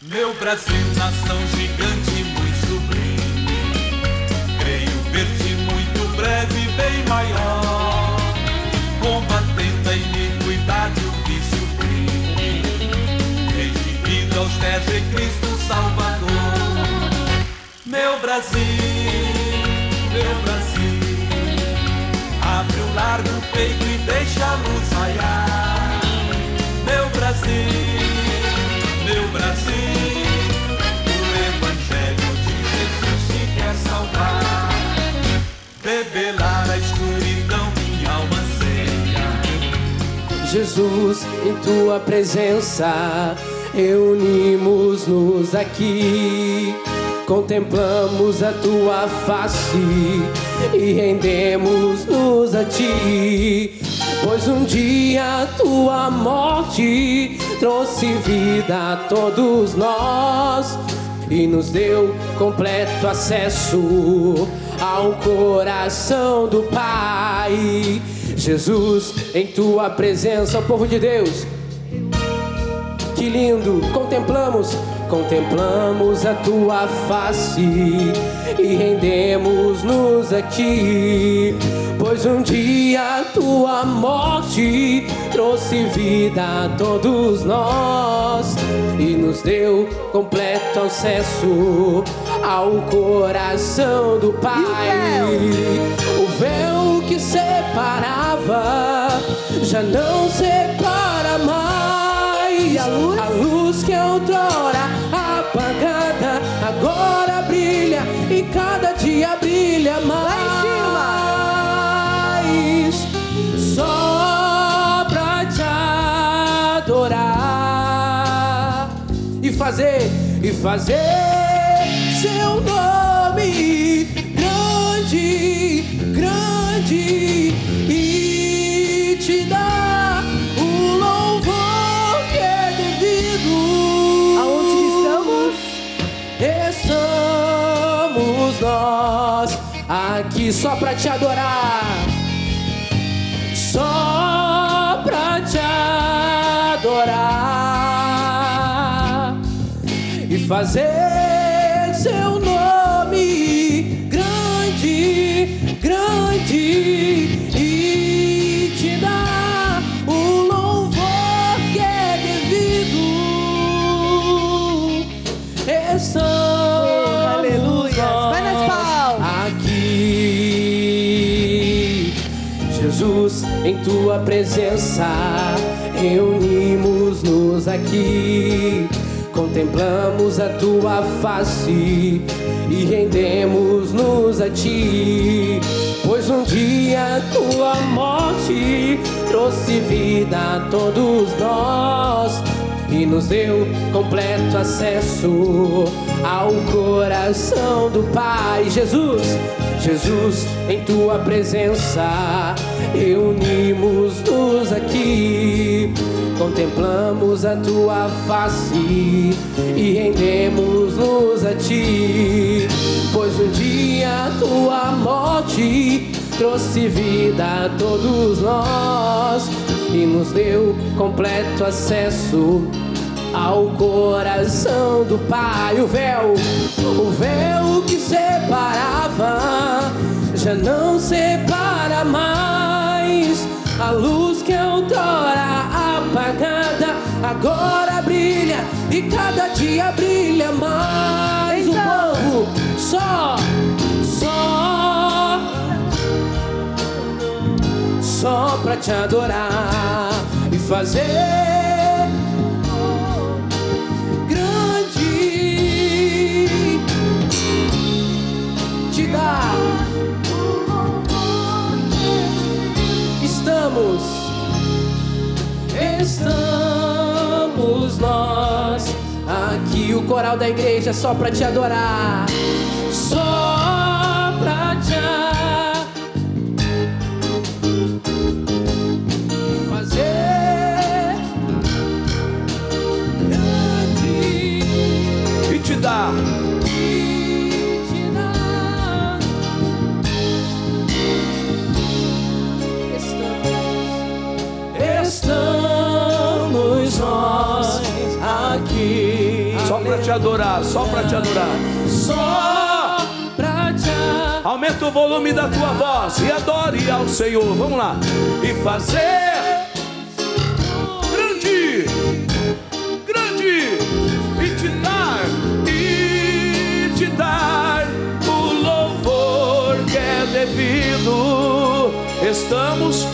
Meu Brasil, nação gigante, muito sublime, creio ver-te muito breve, bem maior, combatendo a iniquidade, o vício, o crime, redimindo aos pés de Cristo Salvador. Meu Brasil, abre o largo peito e deixa a luz raiar. Meu Brasil, o Evangelho de Jesus te quer salvar. Revelar a escuridão, minha alma anseia. Jesus, em tua presença, reunimos-nos aqui. Contemplamos a tua face e rendemos-nos a ti. Pois um dia a tua morte trouxe vida a todos nós e nos deu completo acesso ao coração do Pai. Jesus, em tua presença, o povo de Deus, que lindo! Contemplamos a tua face e rendemos-nos a ti. Pois um dia a tua morte trouxe vida a todos nós e nos deu completo acesso ao coração do Pai. O véu que separava já não separa mais. A luz que outrora apagada agora brilha e cada dia brilha mais. Só pra te adorar e fazer seu nome grande, grande, e te dar o louvor que é devido. Aonde estamos nós aqui só pra te adorar, só pra te adorar e fazer seu nome grande, grande, e te dar o louvor que é devido. Estamos Vai nas palmas. Aqui, Jesus, em tua presença, reunimos-nos aqui. Contemplamos a tua face e rendemos-nos a ti. Pois um dia a tua morte trouxe vida a todos nós e nos deu completo acesso ao coração do Pai. Jesus, em tua presença, reunimos-nos aqui. Contemplamos a tua face e rendemos-nos a ti. Pois um dia a tua morte trouxe vida a todos nós e nos deu completo acesso ao coração do Pai. O véu que separava já não separa mais. A luz que outrora apagada agora brilha e cada dia brilha mais. O povo só pra te adorar e fazer grande, te dar. Estamos nós aqui, o coral da igreja, só pra te adorar, só pra te fazer grande E te dar. Estamos nós aqui. Só Só para te adorar, só para te adorar. Só pra te adorar. Aumenta o volume da tua voz e adore ao Senhor. Vamos lá. E fazer grande, grande, e te dar o louvor que é devido. Estamos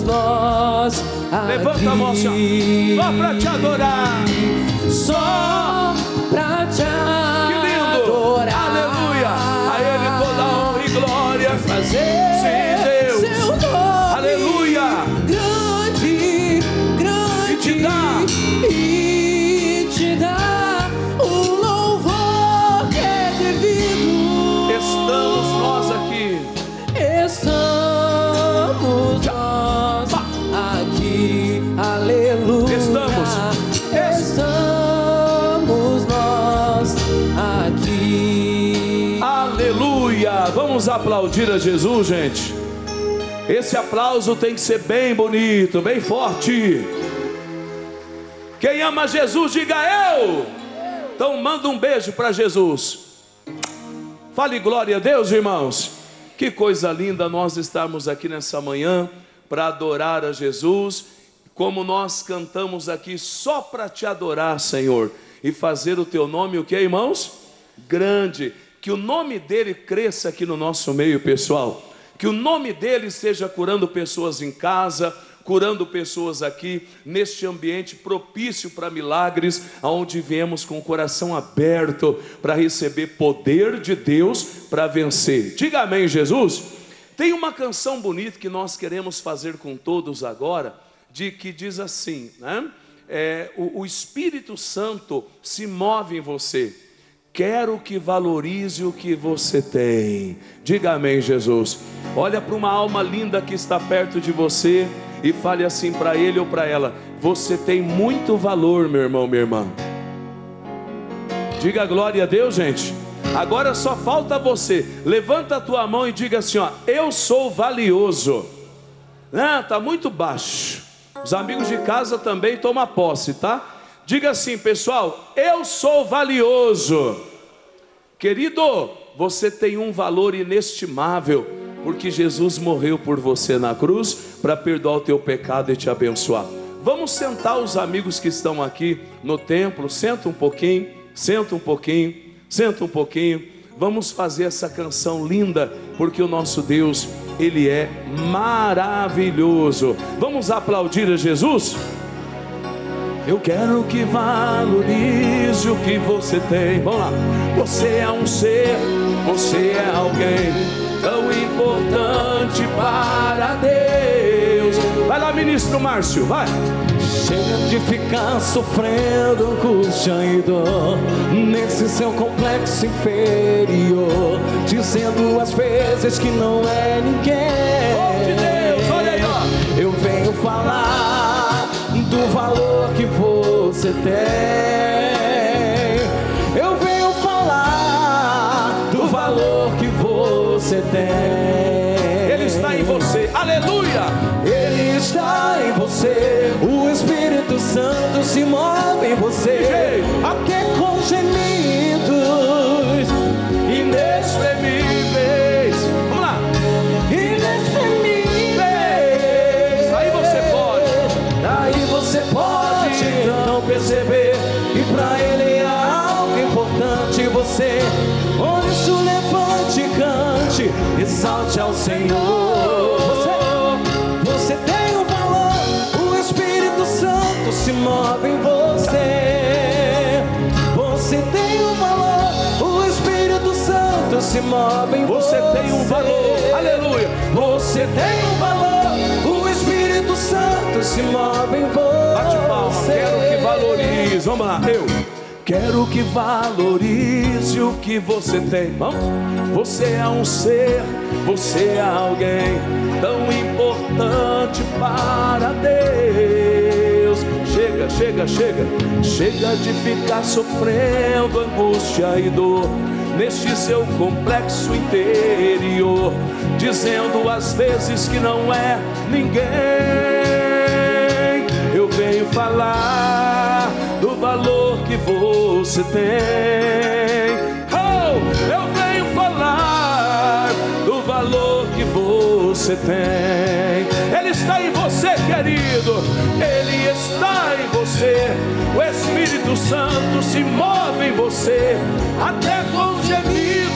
nós aqui. Levanta a mão, Senhor, só para te adorar. Só pra te adorar. Que lindo, aleluia. A Ele toda honra e glória. Fazer sim, Deus, seu nome aleluia. Grande, grande, e te dar o louvor que é devido. Estamos nós aqui. Estamos nós aqui, aleluia. Estamos nós aqui. Aleluia. Vamos aplaudir a Jesus, gente. Esse aplauso tem que ser bem bonito, bem forte. Quem ama Jesus, diga eu. Então manda um beijo para Jesus. Fale glória a Deus, irmãos. Que coisa linda nós estarmos aqui nessa manhã para adorar a Jesus, como nós cantamos aqui, só para te adorar, Senhor, e fazer o teu nome, o que, irmãos? Grande. Que o nome dele cresça aqui no nosso meio, pessoal. Que o nome dele esteja curando pessoas em casa, curando pessoas aqui, neste ambiente propício para milagres, aonde viemos com o coração aberto para receber poder de Deus para vencer. Diga amém, Jesus. Tem uma canção bonita que nós queremos fazer com todos agora, que diz assim, né? O Espírito Santo se move em você. Quero que valorize o que você tem. Diga amém, Jesus. Olha para uma alma linda que está perto de você e fale assim para ele ou para ela: você tem muito valor, meu irmão, minha irmã. Diga glória a Deus, gente. Agora só falta você. Levanta a tua mão e diga assim, ó: eu sou valioso. Tá muito baixo. Os amigos de casa também tomam posse, tá? Diga assim, pessoal: eu sou valioso. Querido, você tem um valor inestimável, porque Jesus morreu por você na cruz para perdoar o teu pecado e te abençoar. Vamos sentar os amigos que estão aqui no templo. Senta um pouquinho, senta um pouquinho, senta um pouquinho. Vamos fazer essa canção linda, porque o nosso Deus, Ele é maravilhoso. Vamos aplaudir a Jesus? Eu quero que valorize o que você tem. Vamos lá. Você é um ser, você é alguém tão importante para Deus. Vai lá, ministro Márcio, vai. Chega de ficar sofrendo angústia e dor nesse seu complexo inferior, dizendo às vezes que não é ninguém. Oh, de Deus, olha aí, ó. Eu venho falar do valor que você tem. Eu venho falar do valor que você tem. Ele está em você, aleluia. Ele está em você. O Espírito Santo se move em você, até com gemidos inexprimíveis. Vamos lá. Inexprimíveis. Aí você pode então perceber que pra Ele é algo importante. Você, por isso levante e cante, exalte ao Senhor. Você tem um valor, o Espírito Santo se move em você. Você tem um valor, o Espírito Santo se move em você. Você tem um valor, aleluia. Você tem um valor, o Espírito Santo se move em você. Bate palma, quero que valorize. Vamos lá, eu quero que valorize o que você tem. Vamos? Você é um ser, você é alguém tão importante para Deus. Chega, chega, chega. Chega de ficar sofrendo angústia e dor neste seu complexo interior, dizendo às vezes que não é ninguém. Eu venho venho falar do valor que você tem. Oh, eu venho falar do valor que você tem. Ele está em você, querido. Ele está em você. O Espírito Santo se move em você, até com gemidos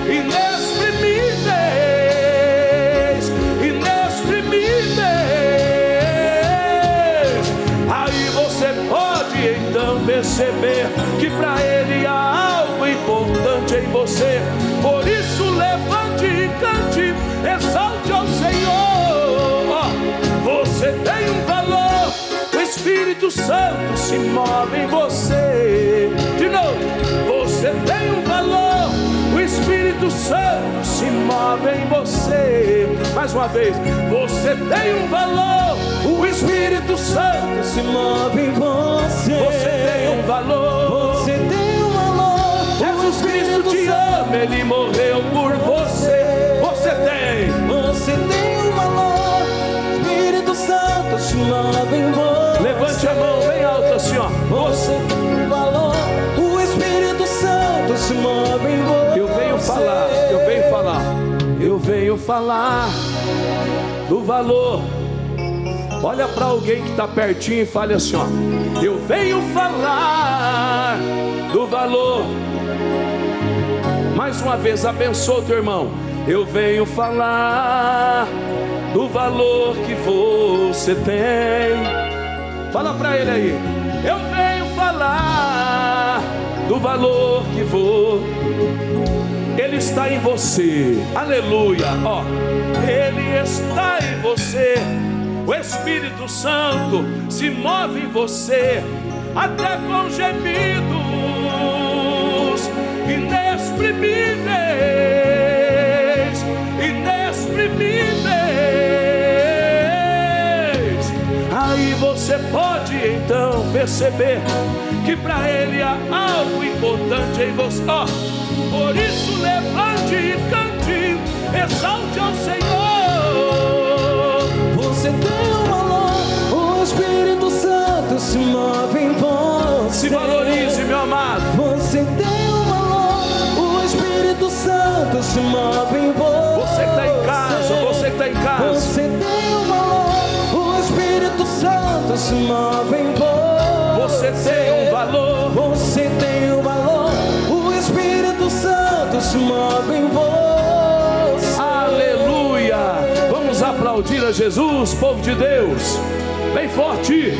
inexprimíveis, inexprimíveis. Aí você pode então perceber que para Ele há algo importante em você. Por isso levante e cante, exalte ao Senhor. Você tem um valor, o Espírito Santo se move em você. De novo, você tem um valor, o Espírito Santo se move em você. Mais uma vez, você tem um valor, o Espírito Santo se move em você. Você tem um valor, você tem um valor. Jesus Cristo te ama, Ele morreu por você. Você tem um valor, o Espírito Santo se move em você. Levante a mão bem alta assim, ó. Você tem um valor, o Espírito Santo se move em você. Eu venho falar do valor. Olha para alguém que está pertinho e fale assim, ó. Eu venho falar do valor. Mais uma vez, abençoa o teu irmão. Eu venho falar do valor que você tem. Fala para ele aí. Eu venho falar do valor que Ele está em você. Aleluia. Ó, Ele está em você. O Espírito Santo se move em você, até com gemidos inexprimíveis, inexprimíveis. Aí você pode então perceber que para Ele há algo importante em você. Ó, por isso levante e cante, exalte ao Senhor. Você tem um valor, o Espírito Santo se move em você. Se valorize, meu amado. Você tem um valor, o Espírito Santo se move em você. Você que está em casa, você que está em casa. Você tem um valor, o Espírito Santo se move em você. Você tem um valor, você tem um valor, o Espírito Santo se move em você. Aleluia! Vamos aplaudir a Jesus, povo de Deus, bem forte.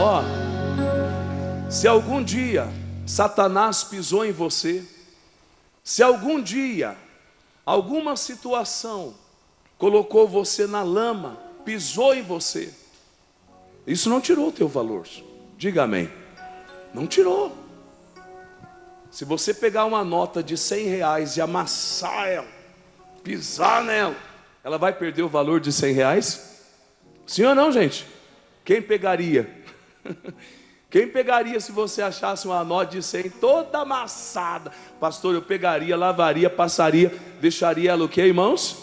Ó, se algum dia Satanás pisou em você, se algum dia alguma situação colocou você na lama, pisou em você, isso não tirou o teu valor. Diga amém. Não tirou. Se você pegar uma nota de R$100 e amassar ela, pisar nela, ela vai perder o valor de R$100? Sim ou não, gente? Quem pegaria? Quem pegaria se você achasse uma nota de 100 toda amassada? Pastor, eu pegaria, lavaria, passaria, deixaria ela o quê, irmãos?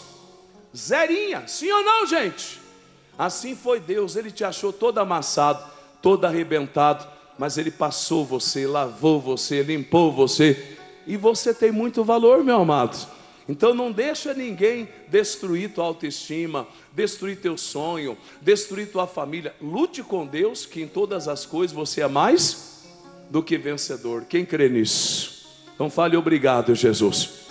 Zerinha. Sim ou não, gente? Assim foi Deus. Ele te achou todo amassado, todo arrebentado, mas Ele passou você, lavou você, limpou você, e você tem muito valor, meu amado. Então não deixa ninguém destruir tua autoestima, destruir teu sonho, destruir tua família. Lute com Deus, que em todas as coisas você é mais do que vencedor. Quem crê nisso? Então fale obrigado, Jesus.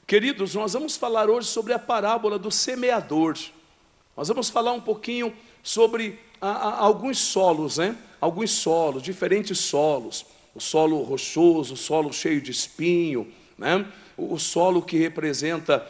Queridos, nós vamos falar hoje sobre a parábola do semeador. Nós vamos falar um pouquinho sobre alguns solos, né? Alguns solos, diferentes solos. O solo rochoso, o solo cheio de espinho, né? O solo que representa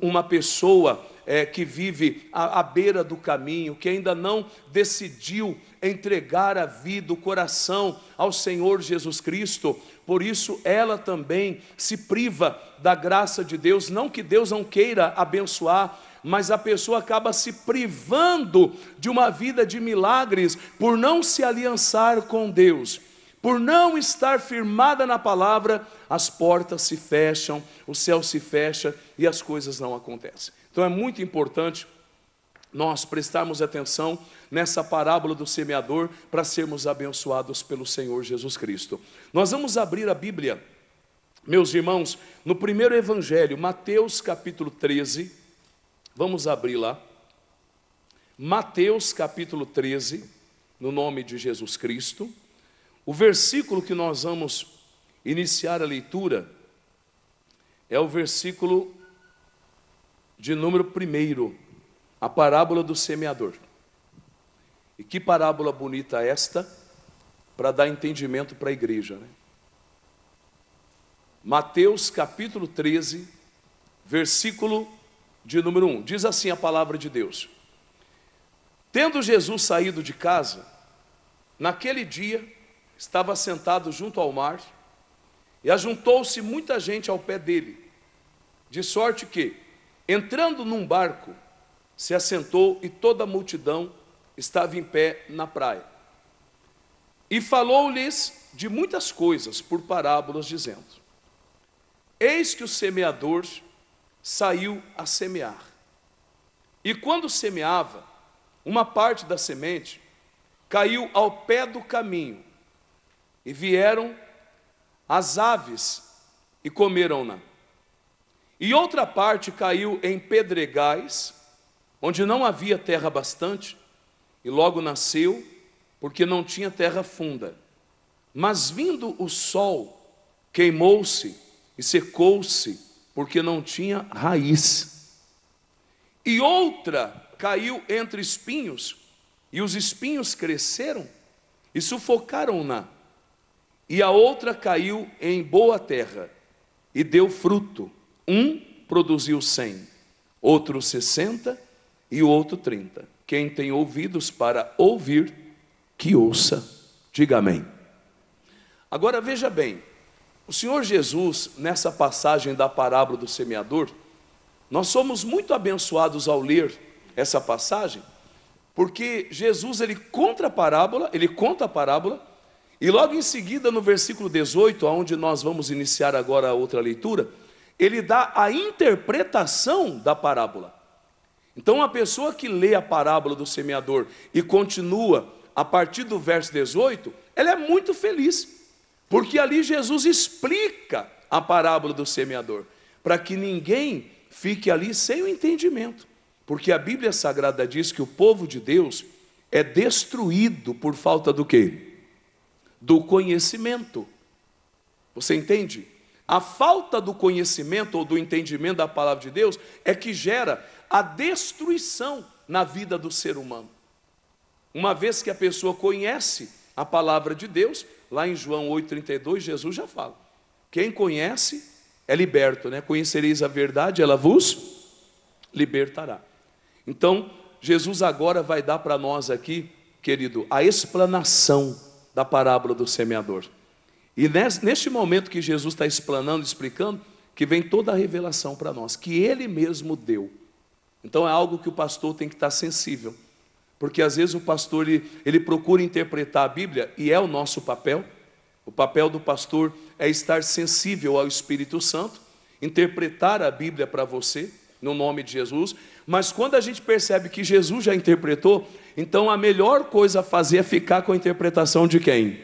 uma pessoa que vive à beira do caminho, que ainda não decidiu entregar a vida, o coração ao Senhor Jesus Cristo. Por isso ela também se priva da graça de Deus. Não que Deus não queira abençoar, mas a pessoa acaba se privando de uma vida de milagres por não se aliançar com Deus. Por não estar firmada na palavra, as portas se fecham, o céu se fecha e as coisas não acontecem. Então é muito importante nós prestarmos atenção nessa parábola do semeador para sermos abençoados pelo Senhor Jesus Cristo. Nós vamos abrir a Bíblia, meus irmãos, no primeiro evangelho, Mateus capítulo 13, vamos abrir lá, Mateus capítulo 13, no nome de Jesus Cristo. O versículo que nós vamos iniciar a leitura é o versículo de número 1, a parábola do semeador. E que parábola bonita esta, para dar entendimento para a igreja, né? Mateus capítulo 13, versículo de número 1, diz assim a palavra de Deus: Tendo Jesus saído de casa, naquele dia estava sentado junto ao mar, e ajuntou-se muita gente ao pé dele, de sorte que, entrando num barco, se assentou e toda a multidão estava em pé na praia. E falou-lhes de muitas coisas por parábolas, dizendo: Eis que o semeador saiu a semear. E quando semeava, uma parte da semente caiu ao pé do caminho, e vieram as aves e comeram-na. E outra parte caiu em pedregais, onde não havia terra bastante, e logo nasceu, porque não tinha terra funda. Mas vindo o sol, queimou-se e secou-se, porque não tinha raiz. E outra caiu entre espinhos, e os espinhos cresceram e sufocaram-na. E a outra caiu em boa terra, e deu fruto. Um produziu 100, outro 60, e o outro 30. Quem tem ouvidos para ouvir, que ouça. Diga amém. Agora veja bem, o Senhor Jesus, nessa passagem da parábola do semeador, nós somos muito abençoados ao ler essa passagem, porque Jesus ele conta a parábola, e logo em seguida no versículo 18, onde nós vamos iniciar agora a outra leitura, ele dá a interpretação da parábola. Então a pessoa que lê a parábola do semeador e continua a partir do verso 18, ela é muito feliz, porque ali Jesus explica a parábola do semeador, para que ninguém fique ali sem o entendimento, porque a Bíblia Sagrada diz que o povo de Deus é destruído por falta do quê? Do conhecimento. Você entende? A falta do conhecimento ou do entendimento da palavra de Deus é que gera a destruição na vida do ser humano. Uma vez que a pessoa conhece a palavra de Deus, lá em João 8,32, Jesus já fala: quem conhece é liberto, né? Conhecereis a verdade, ela vos libertará. Então, Jesus agora vai dar para nós aqui, querido, a explanação da parábola do semeador. E neste momento que Jesus está explanando, explicando, que vem toda a revelação para nós, que Ele mesmo deu. Então é algo que o pastor tem que estar sensível, porque às vezes o pastor ele procura interpretar a Bíblia, e é o nosso papel. O papel do pastor é estar sensível ao Espírito Santo, interpretar a Bíblia para você, no nome de Jesus. Mas quando a gente percebe que Jesus já interpretou, então a melhor coisa a fazer é ficar com a interpretação de quem?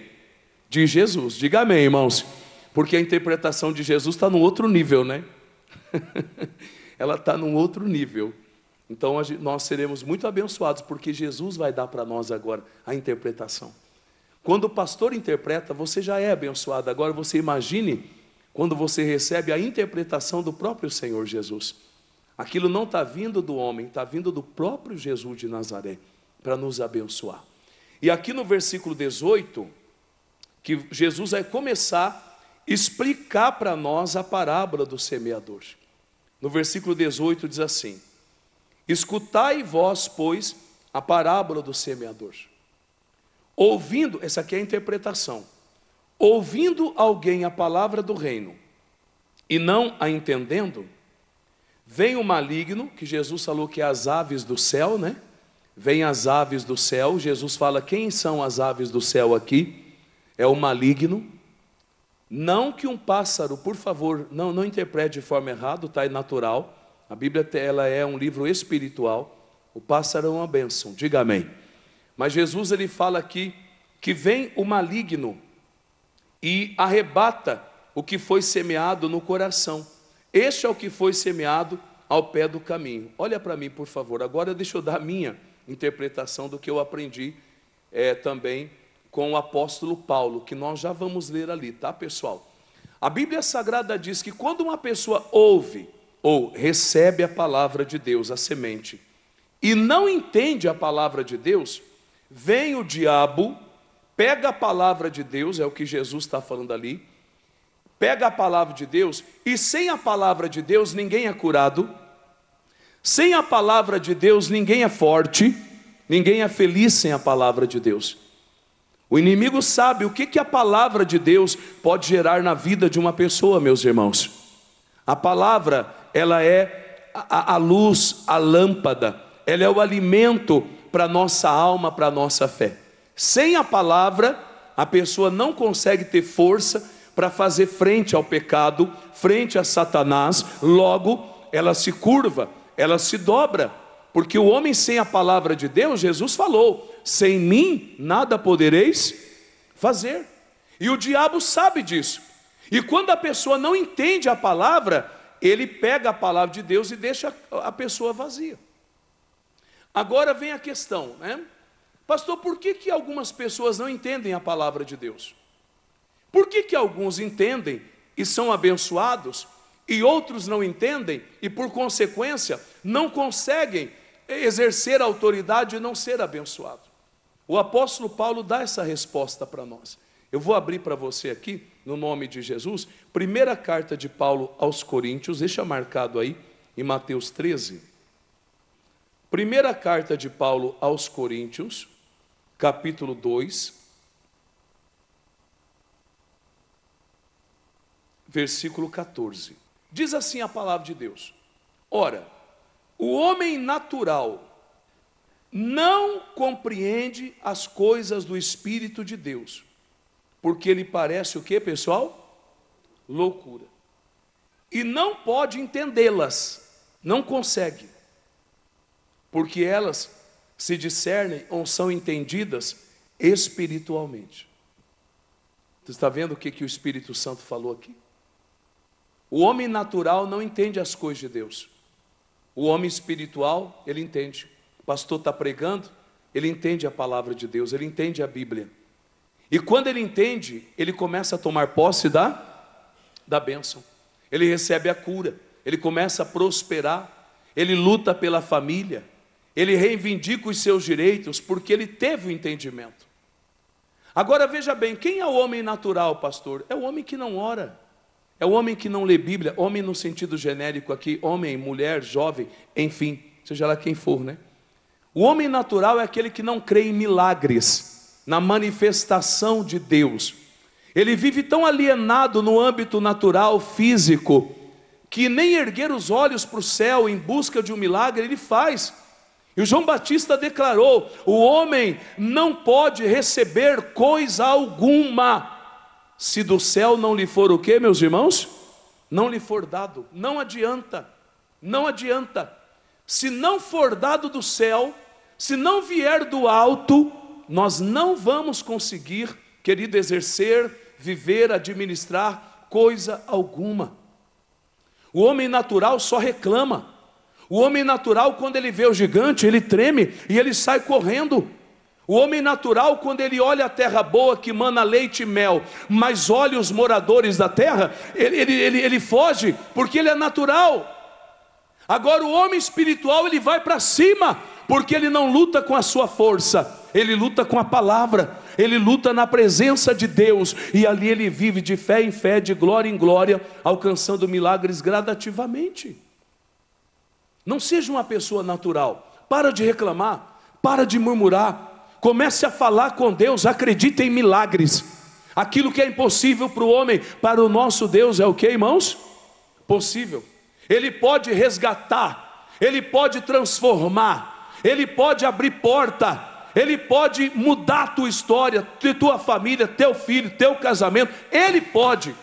De Jesus. Diga amém, irmãos, porque a interpretação de Jesus está num outro nível, né? Ela está num outro nível. Então nós seremos muito abençoados, porque Jesus vai dar para nós agora a interpretação. Quando o pastor interpreta, você já é abençoado. Agora você imagine quando você recebe a interpretação do próprio Senhor Jesus. Aquilo não está vindo do homem, está vindo do próprio Jesus de Nazaré, para nos abençoar. E aqui no versículo 18, que Jesus vai começar a explicar para nós a parábola do semeador. No versículo 18 diz assim: escutai vós, pois, a parábola do semeador. Ouvindo, essa aqui é a interpretação, ouvindo alguém a palavra do reino, e não a entendendo, vem o maligno, que Jesus falou que é as aves do céu, né? Vem as aves do céu. Jesus fala, quem são as aves do céu aqui? É o maligno. Não que um pássaro, por favor, não interprete de forma errada, está natural. A Bíblia ela é um livro espiritual, O pássaro é uma bênção, diga amém. Mas Jesus ele fala aqui que vem o maligno e arrebata o que foi semeado no coração. Este é o que foi semeado ao pé do caminho. Olha para mim, por favor. Agora deixa eu dar a minha interpretação do que eu aprendi também com o apóstolo Paulo, que nós já vamos ler ali, tá, pessoal? A Bíblia Sagrada diz que quando uma pessoa ouve ou recebe a palavra de Deus, a semente, e não entende a palavra de Deus, vem o diabo, pega a palavra de Deus, é o que Jesus está falando ali, pega a palavra de Deus, e sem a palavra de Deus ninguém é curado, sem a palavra de Deus ninguém é forte, ninguém é feliz sem a palavra de Deus. O inimigo sabe o que a palavra de Deus pode gerar na vida de uma pessoa, meus irmãos. A palavra, ela é a luz, a lâmpada, ela é o alimento para a nossa alma, para a nossa fé. Sem a palavra, a pessoa não consegue ter força para fazer frente ao pecado, frente a Satanás, logo ela se curva, ela se dobra, porque o homem sem a palavra de Deus, Jesus falou, sem mim nada podereis fazer, e o diabo sabe disso, e quando a pessoa não entende a palavra, ele pega a palavra de Deus e deixa a pessoa vazia. Agora vem a questão, né? Pastor, por que algumas pessoas não entendem a palavra de Deus? Por que alguns entendem e são abençoados, e outros não entendem, e por consequência, não conseguem exercer a autoridade e não ser abençoado? O apóstolo Paulo dá essa resposta para nós. Eu vou abrir para você aqui, no nome de Jesus, primeira carta de Paulo aos Coríntios, deixa marcado aí, em Mateus 13. Primeira carta de Paulo aos Coríntios, capítulo 2, versículo 14. Diz assim a palavra de Deus: ora, o homem natural não compreende as coisas do Espírito de Deus, porque ele parece o que, pessoal? Loucura. E não pode entendê-las, não consegue, porque elas se discernem ou são entendidas espiritualmente. Você está vendo o que o Espírito Santo falou aqui? O homem natural não entende as coisas de Deus. O homem espiritual, ele entende. O pastor está pregando, ele entende a palavra de Deus, ele entende a Bíblia. E quando ele entende, ele começa a tomar posse da bênção. Ele recebe a cura, ele começa a prosperar, ele luta pela família, ele reivindica os seus direitos, porque ele teve o entendimento. Agora veja bem, quem é o homem natural, pastor? É o homem que não ora, é o homem que não lê Bíblia, homem no sentido genérico aqui, homem, mulher, jovem, enfim, seja lá quem for, né? O homem natural é aquele que não crê em milagres, na manifestação de Deus. Ele vive tão alienado no âmbito natural, físico, que nem erguer os olhos para o céu em busca de um milagre ele faz. E o João Batista declarou: o homem não pode receber coisa alguma, se do céu não lhe for o quê, meus irmãos? Não lhe for dado. Não adianta, não adianta. Se não for dado do céu, se não vier do alto, nós não vamos conseguir, querido, exercer, viver, administrar coisa alguma. O homem natural só reclama. O homem natural, quando ele vê o gigante, ele treme e ele sai correndo. O homem natural, quando ele olha a terra boa que mana leite e mel, mas olha os moradores da terra, ele foge, porque ele é natural. Agora o homem espiritual, ele vai para cima, porque ele não luta com a sua força, ele luta com a palavra, ele luta na presença de Deus, e ali ele vive de fé em fé, de glória em glória, alcançando milagres gradativamente. Não seja uma pessoa natural, para de reclamar, para de murmurar, comece a falar com Deus, acredite em milagres. Aquilo que é impossível para o homem, para o nosso Deus é o que, irmãos? Possível. Ele pode resgatar, ele pode transformar, ele pode abrir porta, ele pode mudar a tua história, tua família, teu filho, teu casamento, ele pode.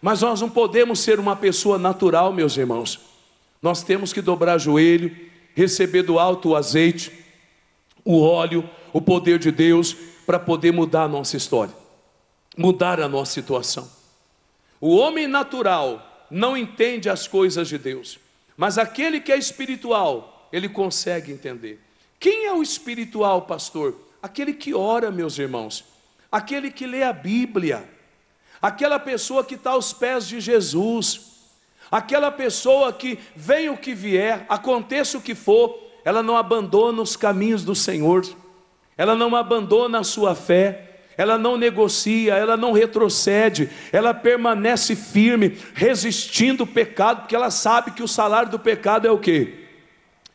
Mas nós não podemos ser uma pessoa natural, meus irmãos. Nós temos que dobrar joelho, receber do alto o azeite, o óleo, o poder de Deus, para poder mudar a nossa história, mudar a nossa situação. O homem natural não entende as coisas de Deus, mas aquele que é espiritual, ele consegue entender. Quem é o espiritual, pastor? Aquele que ora, meus irmãos, aquele que lê a Bíblia, aquela pessoa que está aos pés de Jesus, aquela pessoa que venha o que vier, aconteça o que for, ela não abandona os caminhos do Senhor, ela não abandona a sua fé, ela não negocia, ela não retrocede, ela permanece firme, resistindo o pecado, porque ela sabe que o salário do pecado é o quê?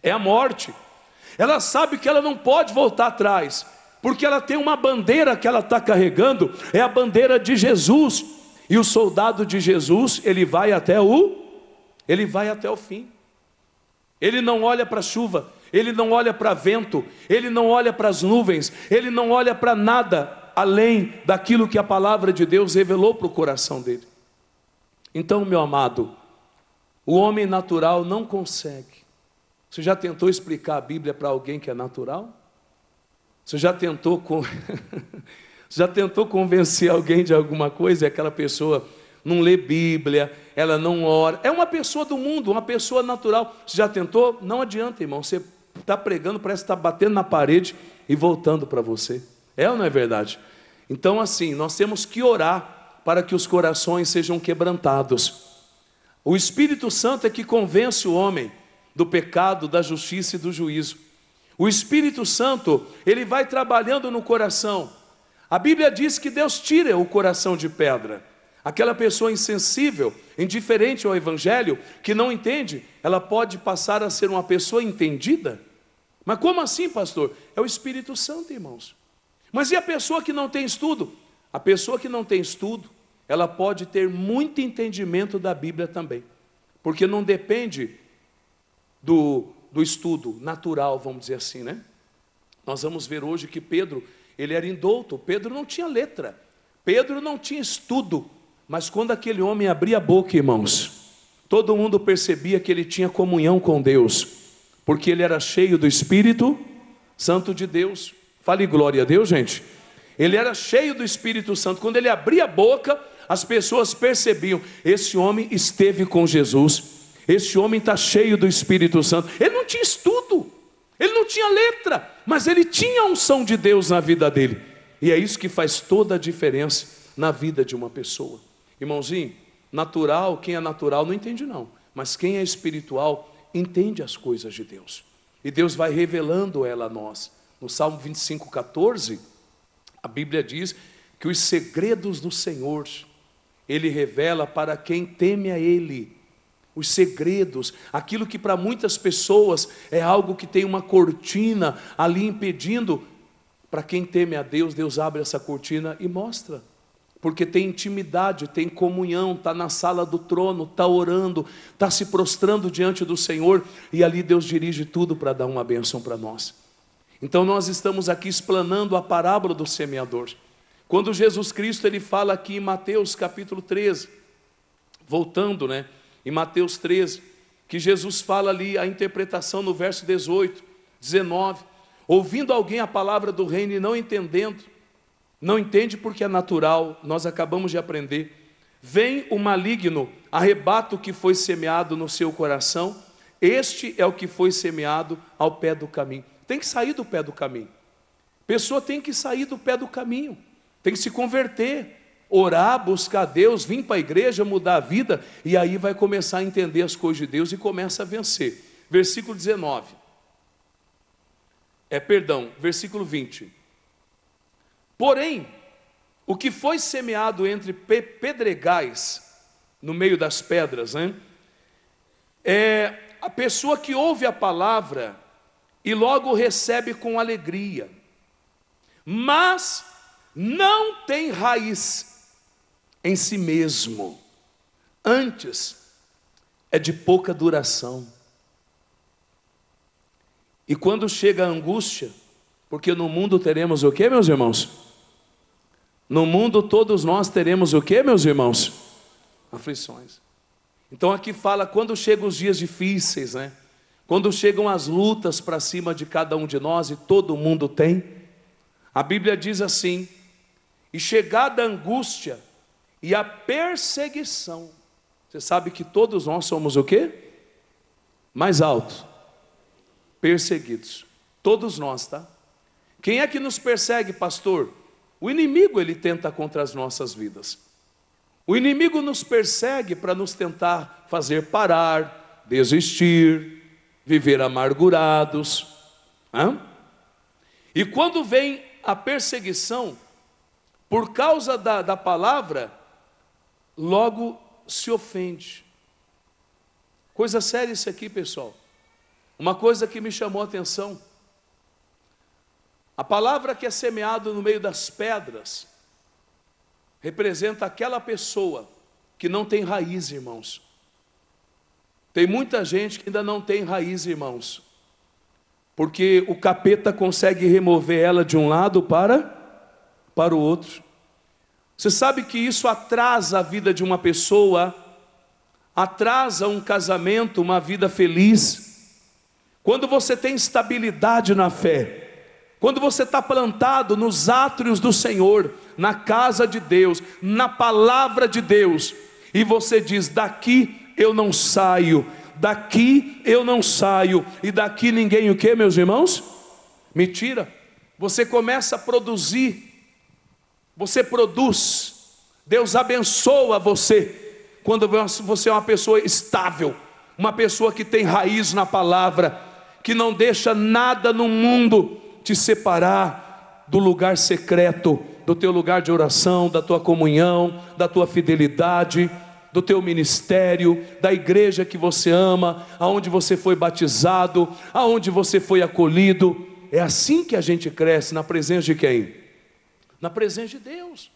É a morte. Ela sabe que ela não pode voltar atrás, porque ela tem uma bandeira que ela está carregando, é a bandeira de Jesus, e o soldado de Jesus, ele vai até o fim. Ele não olha para a chuva, ele não olha para vento, ele não olha para as nuvens, ele não olha para nada além daquilo que a palavra de Deus revelou para o coração dele. Então, meu amado, o homem natural não consegue. Você já tentou explicar a Bíblia para alguém que é natural? Você já tentou convencer alguém de alguma coisa e aquela pessoa não lê Bíblia, ela não ora? É uma pessoa do mundo, uma pessoa natural. Você já tentou? Não adianta, irmão. Você está pregando, parece que está batendo na parede e voltando para você. É ou não é verdade? Então, assim, nós temos que orar para que os corações sejam quebrantados. O Espírito Santo é que convence o homem do pecado, da justiça e do juízo. O Espírito Santo, ele vai trabalhando no coração. A Bíblia diz que Deus tira o coração de pedra. Aquela pessoa insensível, indiferente ao Evangelho, que não entende, ela pode passar a ser uma pessoa entendida. Mas como assim, pastor? É o Espírito Santo, irmãos. Mas e a pessoa que não tem estudo? A pessoa que não tem estudo, ela pode ter muito entendimento da Bíblia também, porque não depende do estudo natural, vamos dizer assim, né? Nós vamos ver hoje que Pedro, ele era indouto, Pedro não tinha letra, Pedro não tinha estudo, mas quando aquele homem abria a boca, irmãos, todo mundo percebia que ele tinha comunhão com Deus, porque ele era cheio do Espírito Santo de Deus. Fale glória a Deus, gente. Ele era cheio do Espírito Santo. Quando ele abria a boca, as pessoas percebiam: esse homem esteve com Jesus, esse homem está cheio do Espírito Santo. Ele não tinha estudo, ele não tinha letra, mas ele tinha a unção de Deus na vida dele. E é isso que faz toda a diferença na vida de uma pessoa. Irmãozinho, natural, quem é natural não entende não, mas quem é espiritual entende as coisas de Deus, e Deus vai revelando ela a nós. No Salmo 25:14, a Bíblia diz que os segredos do Senhor Ele revela para quem teme a Ele. Os segredos, aquilo que para muitas pessoas é algo que tem uma cortina ali impedindo, para quem teme a Deus, Deus abre essa cortina e mostra, porque tem intimidade, tem comunhão, está na sala do trono, está orando, está se prostrando diante do Senhor, e ali Deus dirige tudo para dar uma bênção para nós. Então nós estamos aqui explanando a parábola do semeador. Quando Jesus Cristo ele fala aqui em Mateus capítulo 13, voltando, né, em Mateus 13, que Jesus fala ali a interpretação no verso 18, 19, ouvindo alguém a palavra do reino e não entendendo, não entende porque é natural, nós acabamos de aprender, vem o maligno, arrebata o que foi semeado no seu coração, este é o que foi semeado ao pé do caminho. Tem que sair do pé do caminho. Pessoa tem que sair do pé do caminho, tem que se converter, orar, buscar Deus, vir para a igreja, mudar a vida, e aí vai começar a entender as coisas de Deus e começa a vencer. Versículo 19. Versículo 20. Porém, o que foi semeado entre pedregais, no meio das pedras, né? É a pessoa que ouve a palavra e logo recebe com alegria, mas não tem raiz em si mesmo, antes é de pouca duração. E quando chega a angústia, porque no mundo teremos o que, meus irmãos? No mundo todos nós teremos o que, meus irmãos? Aflições. Então aqui fala quando chegam os dias difíceis, né? quando chegam as lutas para cima de cada um de nós, e todo mundo tem, a Bíblia diz assim: e chegada a angústia e a perseguição. Você sabe que todos nós somos o quê? Mais alto, perseguidos. Todos nós, tá? Quem é que nos persegue, pastor? O inimigo, ele tenta contra as nossas vidas. O inimigo nos persegue para nos tentar fazer parar, desistir, viver amargurados. E quando vem a perseguição, por causa da palavra, logo se ofende. Coisa séria isso aqui, pessoal. Uma coisa que me chamou a atenção: a palavra que é semeada no meio das pedras representa aquela pessoa que não tem raiz, irmãos. Tem muita gente que ainda não tem raiz, irmãos, porque o capeta consegue remover ela de um lado para o outro. Você sabe que isso atrasa a vida de uma pessoa, atrasa um casamento, uma vida feliz. Quando você tem estabilidade na fé, quando você está plantado nos átrios do Senhor, na casa de Deus, na palavra de Deus, e você diz: daqui eu não saio, daqui eu não saio, e daqui ninguém o que, meus irmãos? Me tira. Você começa a produzir, você produz, Deus abençoa você, quando você é uma pessoa estável, uma pessoa que tem raiz na palavra, que não deixa nada no mundo te separar do lugar secreto, do teu lugar de oração, da tua comunhão, da tua fidelidade, do teu ministério, da igreja que você ama, aonde você foi batizado, aonde você foi acolhido. É assim que a gente cresce, na presença de quem? Na presença de Deus.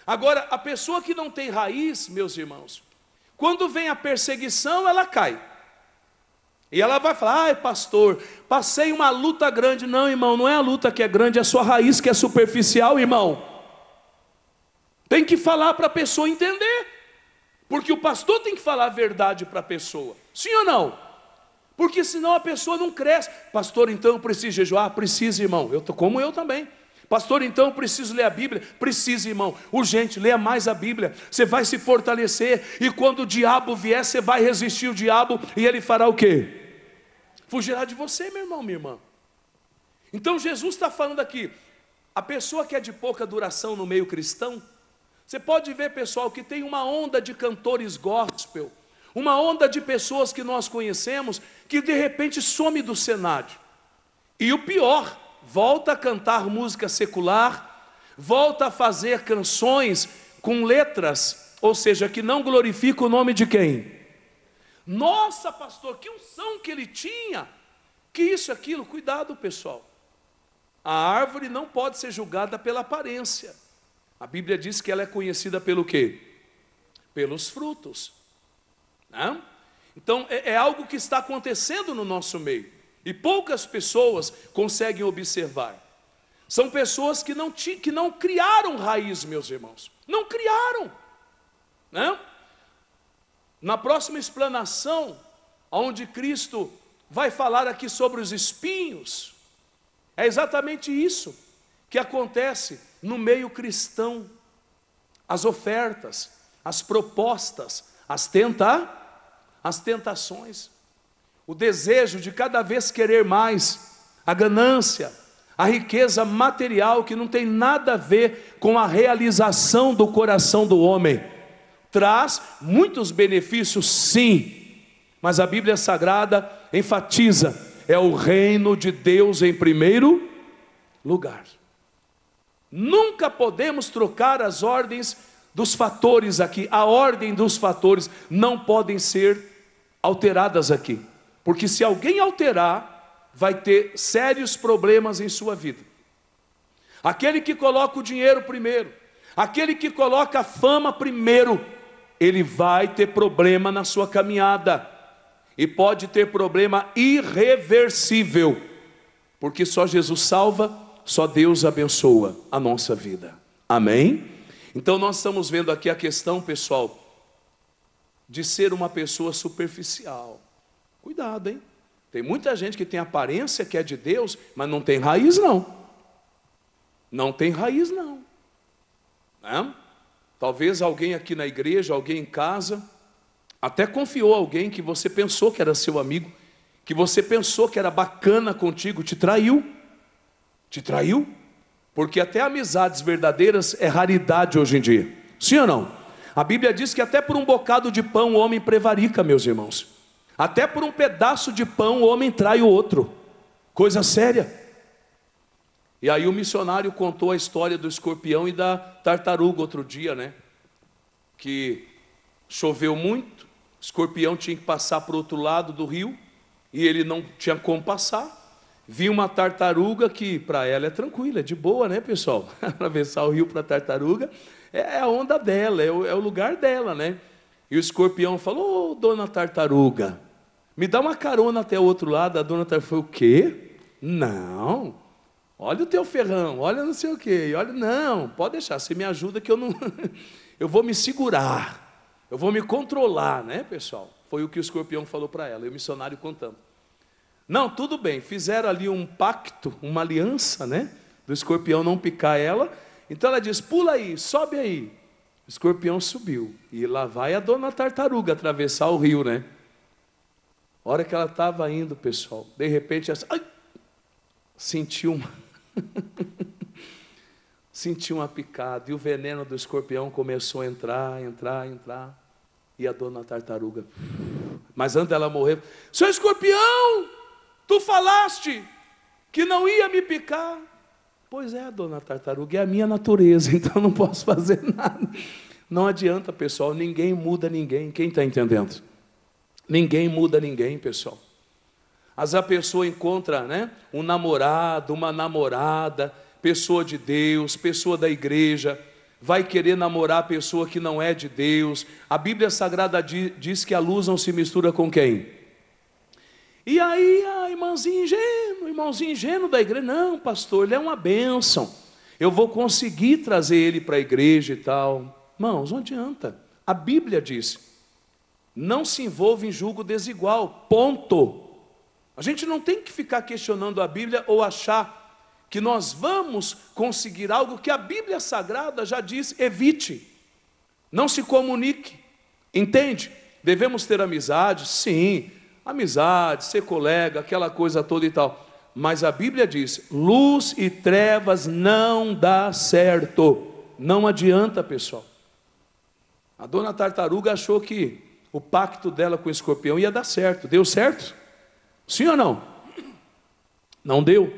Agora, a pessoa que não tem raiz, meus irmãos, quando vem a perseguição, ela cai. E ela vai falar: ai pastor, passei uma luta grande. Não, irmão, não é a luta que é grande, é a sua raiz que é superficial, irmão. Tem que falar para a pessoa entender, porque o pastor tem que falar a verdade para a pessoa, sim ou não? Porque senão a pessoa não cresce. Pastor, então eu preciso jejuar? Precisa, irmão, como eu também. Pastor, então eu preciso ler a Bíblia? Precisa, irmão, urgente, leia mais a Bíblia, você vai se fortalecer, e quando o diabo vier, você vai resistir o diabo, e ele fará o quê? Fugirá de você, meu irmão, minha irmã. Então Jesus está falando aqui, a pessoa que é de pouca duração no meio cristão, você pode ver, pessoal, que tem uma onda de cantores gospel, uma onda de pessoas que nós conhecemos, que de repente some do cenário, e o pior, volta a cantar música secular, volta a fazer canções com letras, ou seja, que não glorificam o nome de quem? Nossa, pastor, que unção que ele tinha, que isso, aquilo. Cuidado, pessoal, a árvore não pode ser julgada pela aparência. A Bíblia diz que ela é conhecida pelo quê? Pelos frutos, né? Então é algo que está acontecendo no nosso meio, e poucas pessoas conseguem observar. São pessoas que não criaram raiz, meus irmãos, não criaram, né? Na próxima explanação, onde Cristo vai falar aqui sobre os espinhos, é exatamente isso que acontece no meio cristão. As ofertas, as propostas, as tentações, o desejo de cada vez querer mais, a ganância, a riqueza material, que não tem nada a ver com a realização do coração do homem. Traz muitos benefícios, sim, mas a Bíblia Sagrada enfatiza: é o reino de Deus em primeiro lugar. Nunca podemos trocar as ordens dos fatores aqui. A ordem dos fatores não podem ser alteradas aqui, porque se alguém alterar, vai ter sérios problemas em sua vida. Aquele que coloca o dinheiro primeiro, aquele que coloca a fama primeiro, ele vai ter problema na sua caminhada, e pode ter problema irreversível, porque só Jesus salva, só Deus abençoa a nossa vida. Amém? Então nós estamos vendo aqui a questão, pessoal, de ser uma pessoa superficial. Cuidado, hein? Tem muita gente que tem aparência que é de Deus, mas não tem raiz não. Não tem raiz não. Né? Talvez alguém aqui na igreja, alguém em casa, até confiou alguém que você pensou que era seu amigo, que você pensou que era bacana contigo, te traiu. Te traiu. Porque até amizades verdadeiras é raridade hoje em dia. Sim ou não? A Bíblia diz que até por um bocado de pão o homem prevarica, meus irmãos. Até por um pedaço de pão o homem trai o outro. Coisa séria. E aí o missionário contou a história do escorpião e da tartaruga outro dia, né? Que choveu muito, o escorpião tinha que passar para o outro lado do rio, e ele não tinha como passar. Viu uma tartaruga que para ela é tranquila, é de boa, né, pessoal? Atravessar o rio para a tartaruga é a onda dela, é o lugar dela, né? E o escorpião falou: ô, dona tartaruga, me dá uma carona até o outro lado. A dona tartaruga falou: o quê? Não, olha o teu ferrão, olha não sei o quê, olha, não, pode deixar, você me ajuda que eu não, eu vou me segurar, eu vou me controlar, né, pessoal? Foi o que o escorpião falou para ela, e o missionário contando. Não, tudo bem, fizeram ali um pacto, uma aliança, né, do escorpião não picar ela. Então ela diz: pula aí, sobe aí. O escorpião subiu, e lá vai a dona tartaruga atravessar o rio, né? A hora que ela estava indo, pessoal, de repente, ela, ai, sentiu uma sentiu uma picada, e o veneno do escorpião começou a entrar, e a dona tartaruga, mas antes dela morrer: seu escorpião, tu falaste que não ia me picar. Pois é, dona tartaruga, é a minha natureza, então não posso fazer nada. Não adianta, pessoal, ninguém muda ninguém. Quem está entendendo? Ninguém muda ninguém, pessoal. Às vezes a pessoa encontra, né, um namorado, uma namorada, pessoa de Deus, pessoa da igreja, vai querer namorar a pessoa que não é de Deus. A Bíblia Sagrada diz que a luz não se mistura com quem? E aí, irmãozinho ingênuo da igreja: não, pastor, ele é uma bênção, eu vou conseguir trazer ele para a igreja e tal. Irmãos, não adianta. A Bíblia diz: não se envolva em julgo desigual, ponto. A gente não tem que ficar questionando a Bíblia ou achar que nós vamos conseguir algo que a Bíblia Sagrada já diz: evite, não se comunique, entende? Devemos ter amizade, sim, amizade, ser colega, aquela coisa toda e tal, mas a Bíblia diz: luz e trevas não dá certo. Não adianta, pessoal. A dona tartaruga achou que o pacto dela com o escorpião ia dar certo. Deu certo? Sim ou não? Não deu.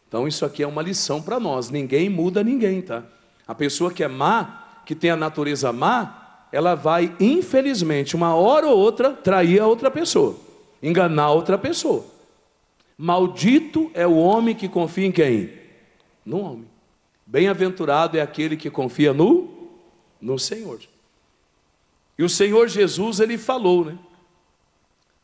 Então isso aqui é uma lição para nós. Ninguém muda ninguém, tá? A pessoa que é má, que tem a natureza má, ela vai, infelizmente, uma hora ou outra, trair a outra pessoa, enganar a outra pessoa. Maldito é o homem que confia em quem? No homem. Bem-aventurado é aquele que confia no Senhor. E o Senhor Jesus, ele falou, né?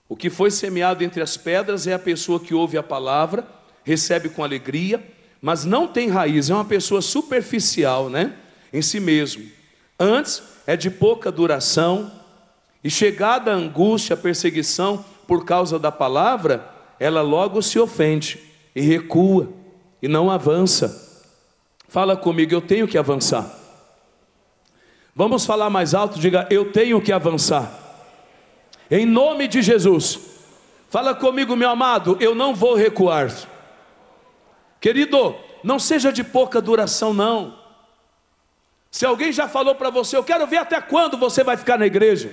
O que foi semeado entre as pedras é a pessoa que ouve a palavra, recebe com alegria, mas não tem raiz, é uma pessoa superficial, né? Em si mesmo. Antes, é de pouca duração, e chegada a angústia, a perseguição por causa da palavra, ela logo se ofende e recua e não avança. Fala comigo: eu tenho que avançar. Vamos falar mais alto, diga: eu tenho que avançar. Em nome de Jesus. Fala comigo, meu amado: eu não vou recuar. Querido, não seja de pouca duração não. Se alguém já falou para você: eu quero ver até quando você vai ficar na igreja.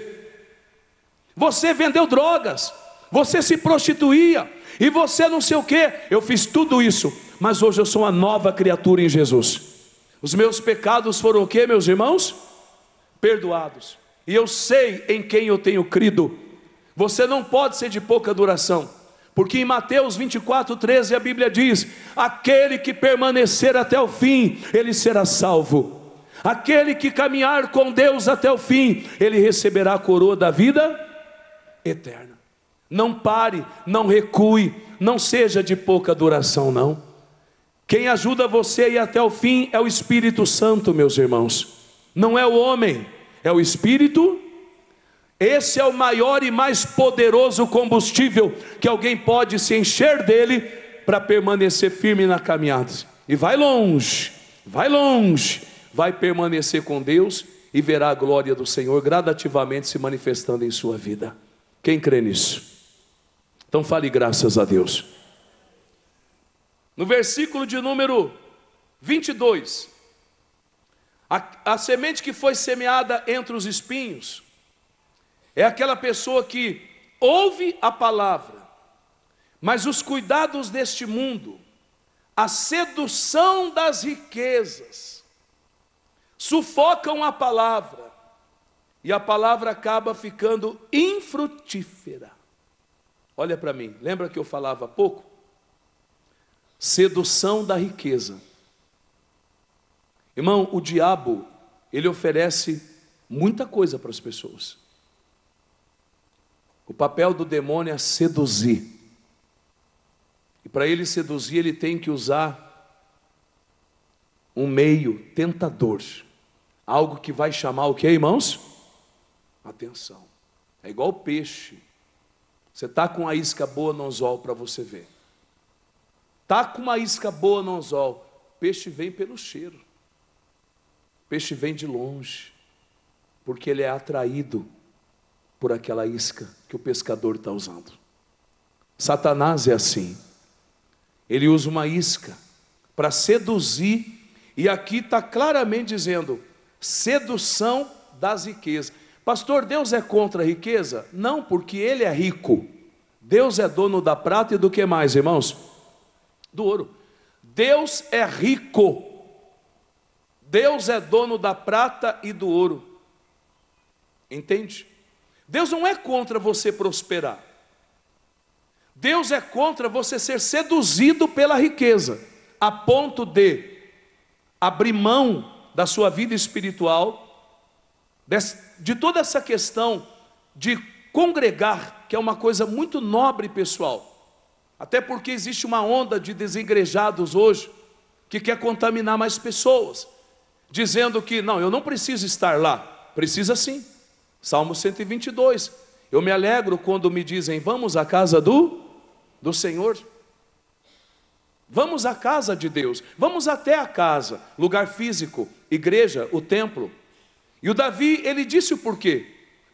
Você vendeu drogas, você se prostituía, e você não sei o que. Eu fiz tudo isso, mas hoje eu sou uma nova criatura em Jesus. Os meus pecados foram o que, meus irmãos? Perdoados. E eu sei em quem eu tenho crido. Você não pode ser de pouca duração, porque em Mateus 24:13 a Bíblia diz: aquele que permanecer até o fim, ele será salvo. Aquele que caminhar com Deus até o fim, ele receberá a coroa da vida eterna. Não pare, não recue, não seja de pouca duração não. Quem ajuda você a ir até o fim é o Espírito Santo, meus irmãos. Não é o homem, é o Espírito. Esse é o maior e mais poderoso combustível que alguém pode se encher dele para permanecer firme na caminhada. E vai longe, vai permanecer com Deus e verá a glória do Senhor gradativamente se manifestando em sua vida. Quem crê nisso? Então fale graças a Deus. No versículo de número 22, a semente que foi semeada entre os espinhos é aquela pessoa que ouve a palavra, mas os cuidados deste mundo, a sedução das riquezas, sufocam a palavra, e a palavra acaba ficando infrutífera. Olha para mim, lembra que eu falava há pouco? Sedução da riqueza. Irmão, o diabo, ele oferece muita coisa para as pessoas. O papel do demônio é seduzir. E para ele seduzir, ele tem que usar um meio tentador. Algo que vai chamar o que, irmãos? Atenção. É igual peixe. Você está com uma isca boa no anzol para você ver. Está com uma isca boa no anzol. Peixe vem pelo cheiro. Peixe vem de longe. Porque ele é atraído por aquela isca que o pescador está usando. Satanás é assim. Ele usa uma isca para seduzir. E aqui está claramente dizendo: sedução das riquezas. Pastor, Deus é contra a riqueza? Não, porque Ele é rico. Deus é dono da prata e do que mais, irmãos? Do ouro. Deus é rico. Deus é dono da prata e do ouro. Entende? Deus não é contra você prosperar. Deus é contra você ser seduzido pela riqueza, a ponto de abrir mão da sua vida espiritual, de toda essa questão de congregar, que é uma coisa muito nobre, pessoal. Até porque existe uma onda de desigrejados hoje, que quer contaminar mais pessoas, dizendo que, não, eu não preciso estar lá. Precisa sim. Salmo 122. Eu me alegro quando me dizem, vamos à casa do Senhor. Vamos à casa de Deus. Vamos até a casa, lugar físico, igreja, o templo. E o Davi, ele disse o porquê.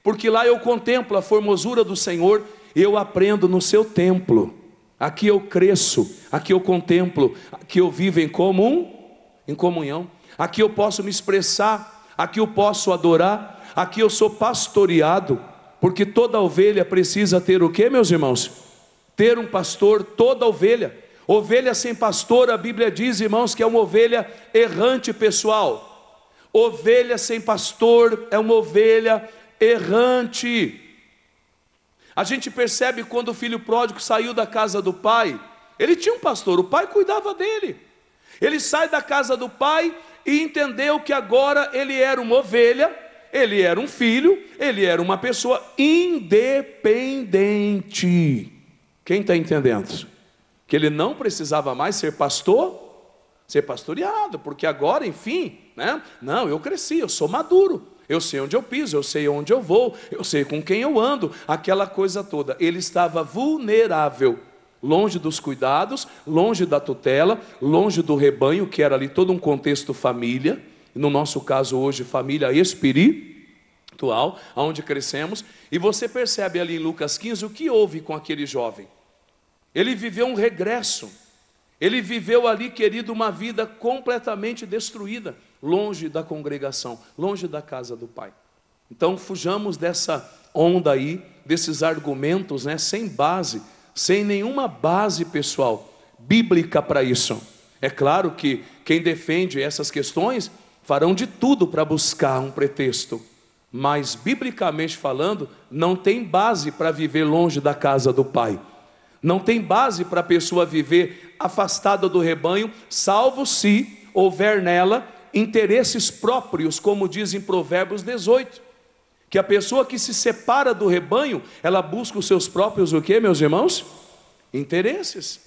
Porque lá eu contemplo a formosura do Senhor, e eu aprendo no seu templo. Aqui eu cresço, aqui eu contemplo, aqui eu vivo em comunhão. Aqui eu posso me expressar, aqui eu posso adorar, aqui eu sou pastoreado, porque toda ovelha precisa ter o quê, meus irmãos? Ter um pastor. Toda ovelha. Ovelha sem pastor, a Bíblia diz, irmãos, que é uma ovelha errante, pessoal. Ovelha sem pastor é uma ovelha errante. A gente percebe quando o filho pródigo saiu da casa do pai. Ele tinha um pastor, o pai cuidava dele. Ele sai da casa do pai e entendeu que agora ele era uma ovelha, ele era um filho, ele era uma pessoa independente. Quem está entendendo? Que ele não precisava mais ser pastor, ser pastoreado, porque agora, enfim, né? Não, eu cresci, eu sou maduro, eu sei onde eu piso, eu sei onde eu vou, eu sei com quem eu ando, aquela coisa toda. Ele estava vulnerável, longe dos cuidados, longe da tutela, longe do rebanho, que era ali todo um contexto família, no nosso caso hoje família espiritual, onde crescemos. E você percebe ali em Lucas 15 o que houve com aquele jovem. Ele viveu um regresso, ele viveu ali, querido, uma vida completamente destruída, longe da congregação, longe da casa do Pai. Então fujamos dessa onda aí, desses argumentos, né, sem base, sem nenhuma base, pessoal, bíblica para isso. É claro que quem defende essas questões farão de tudo para buscar um pretexto, mas biblicamente falando, não tem base para viver longe da casa do Pai. Não tem base para a pessoa viver afastada do rebanho, salvo se houver nela interesses próprios, como diz em Provérbios 18, que a pessoa que se separa do rebanho, ela busca os seus próprios, o quê, meus irmãos? Interesses.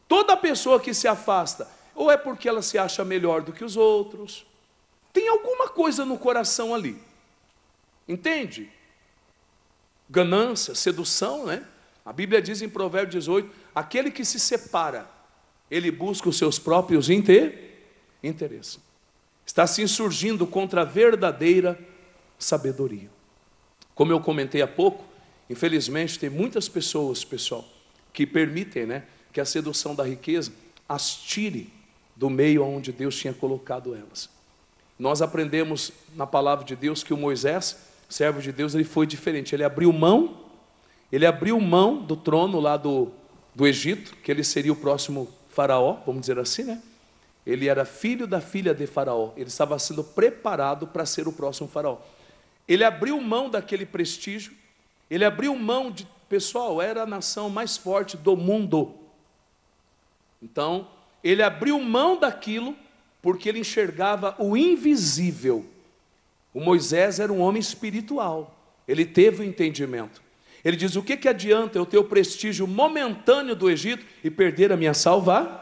Toda pessoa que se afasta, ou é porque ela se acha melhor do que os outros, tem alguma coisa no coração ali, entende? ganância, sedução, né? A Bíblia diz em Provérbios 18, aquele que se separa, ele busca os seus próprios interesses. Está se insurgindo contra a verdadeira sabedoria. Como eu comentei há pouco, infelizmente tem muitas pessoas, pessoal, que permitem, né, que a sedução da riqueza as tire do meio onde Deus tinha colocado elas. Nós aprendemos na palavra de Deus que o Moisés, servo de Deus, ele foi diferente. Ele abriu mão do trono lá do Egito, que ele seria o próximo faraó, vamos dizer assim, né? Ele era filho da filha de faraó. Ele estava sendo preparado para ser o próximo faraó. Ele abriu mão daquele prestígio. Ele abriu mão de... Pessoal, era a nação mais forte do mundo. Então, ele abriu mão daquilo porque ele enxergava o invisível. O Moisés era um homem espiritual. Ele teve o entendimento. Ele diz, o que adianta eu ter o prestígio momentâneo do Egito e perder a minha salva?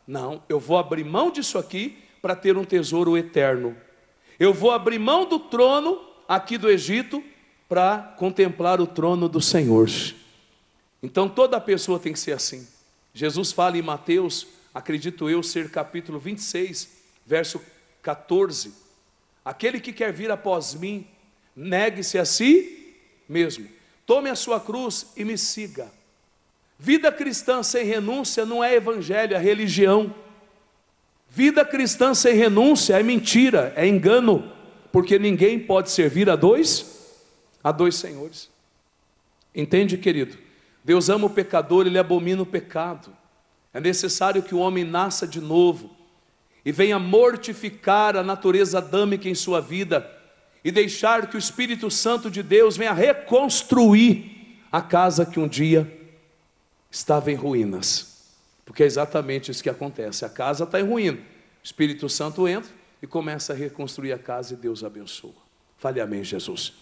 Não, eu vou abrir mão disso aqui para ter um tesouro eterno. Eu vou abrir mão do trono aqui do Egito para contemplar o trono do Senhor. Então toda pessoa tem que ser assim. Jesus fala em Mateus, acredito eu ser capítulo 26, verso 14. Aquele que quer vir após mim, negue-se a si mesmo. Tome a sua cruz e me siga. Vida cristã sem renúncia não é evangelho, é religião. Vida cristã sem renúncia é mentira, é engano, porque ninguém pode servir a dois senhores. Entende, querido? Deus ama o pecador, Ele abomina o pecado. É necessário que o homem nasça de novo e venha mortificar a natureza adâmica em sua vida e deixar que o Espírito Santo de Deus venha reconstruir a casa que um dia estava em ruínas. Porque é exatamente isso que acontece. A casa está em ruína, o Espírito Santo entra e começa a reconstruir a casa e Deus abençoa. Fale amém, Jesus.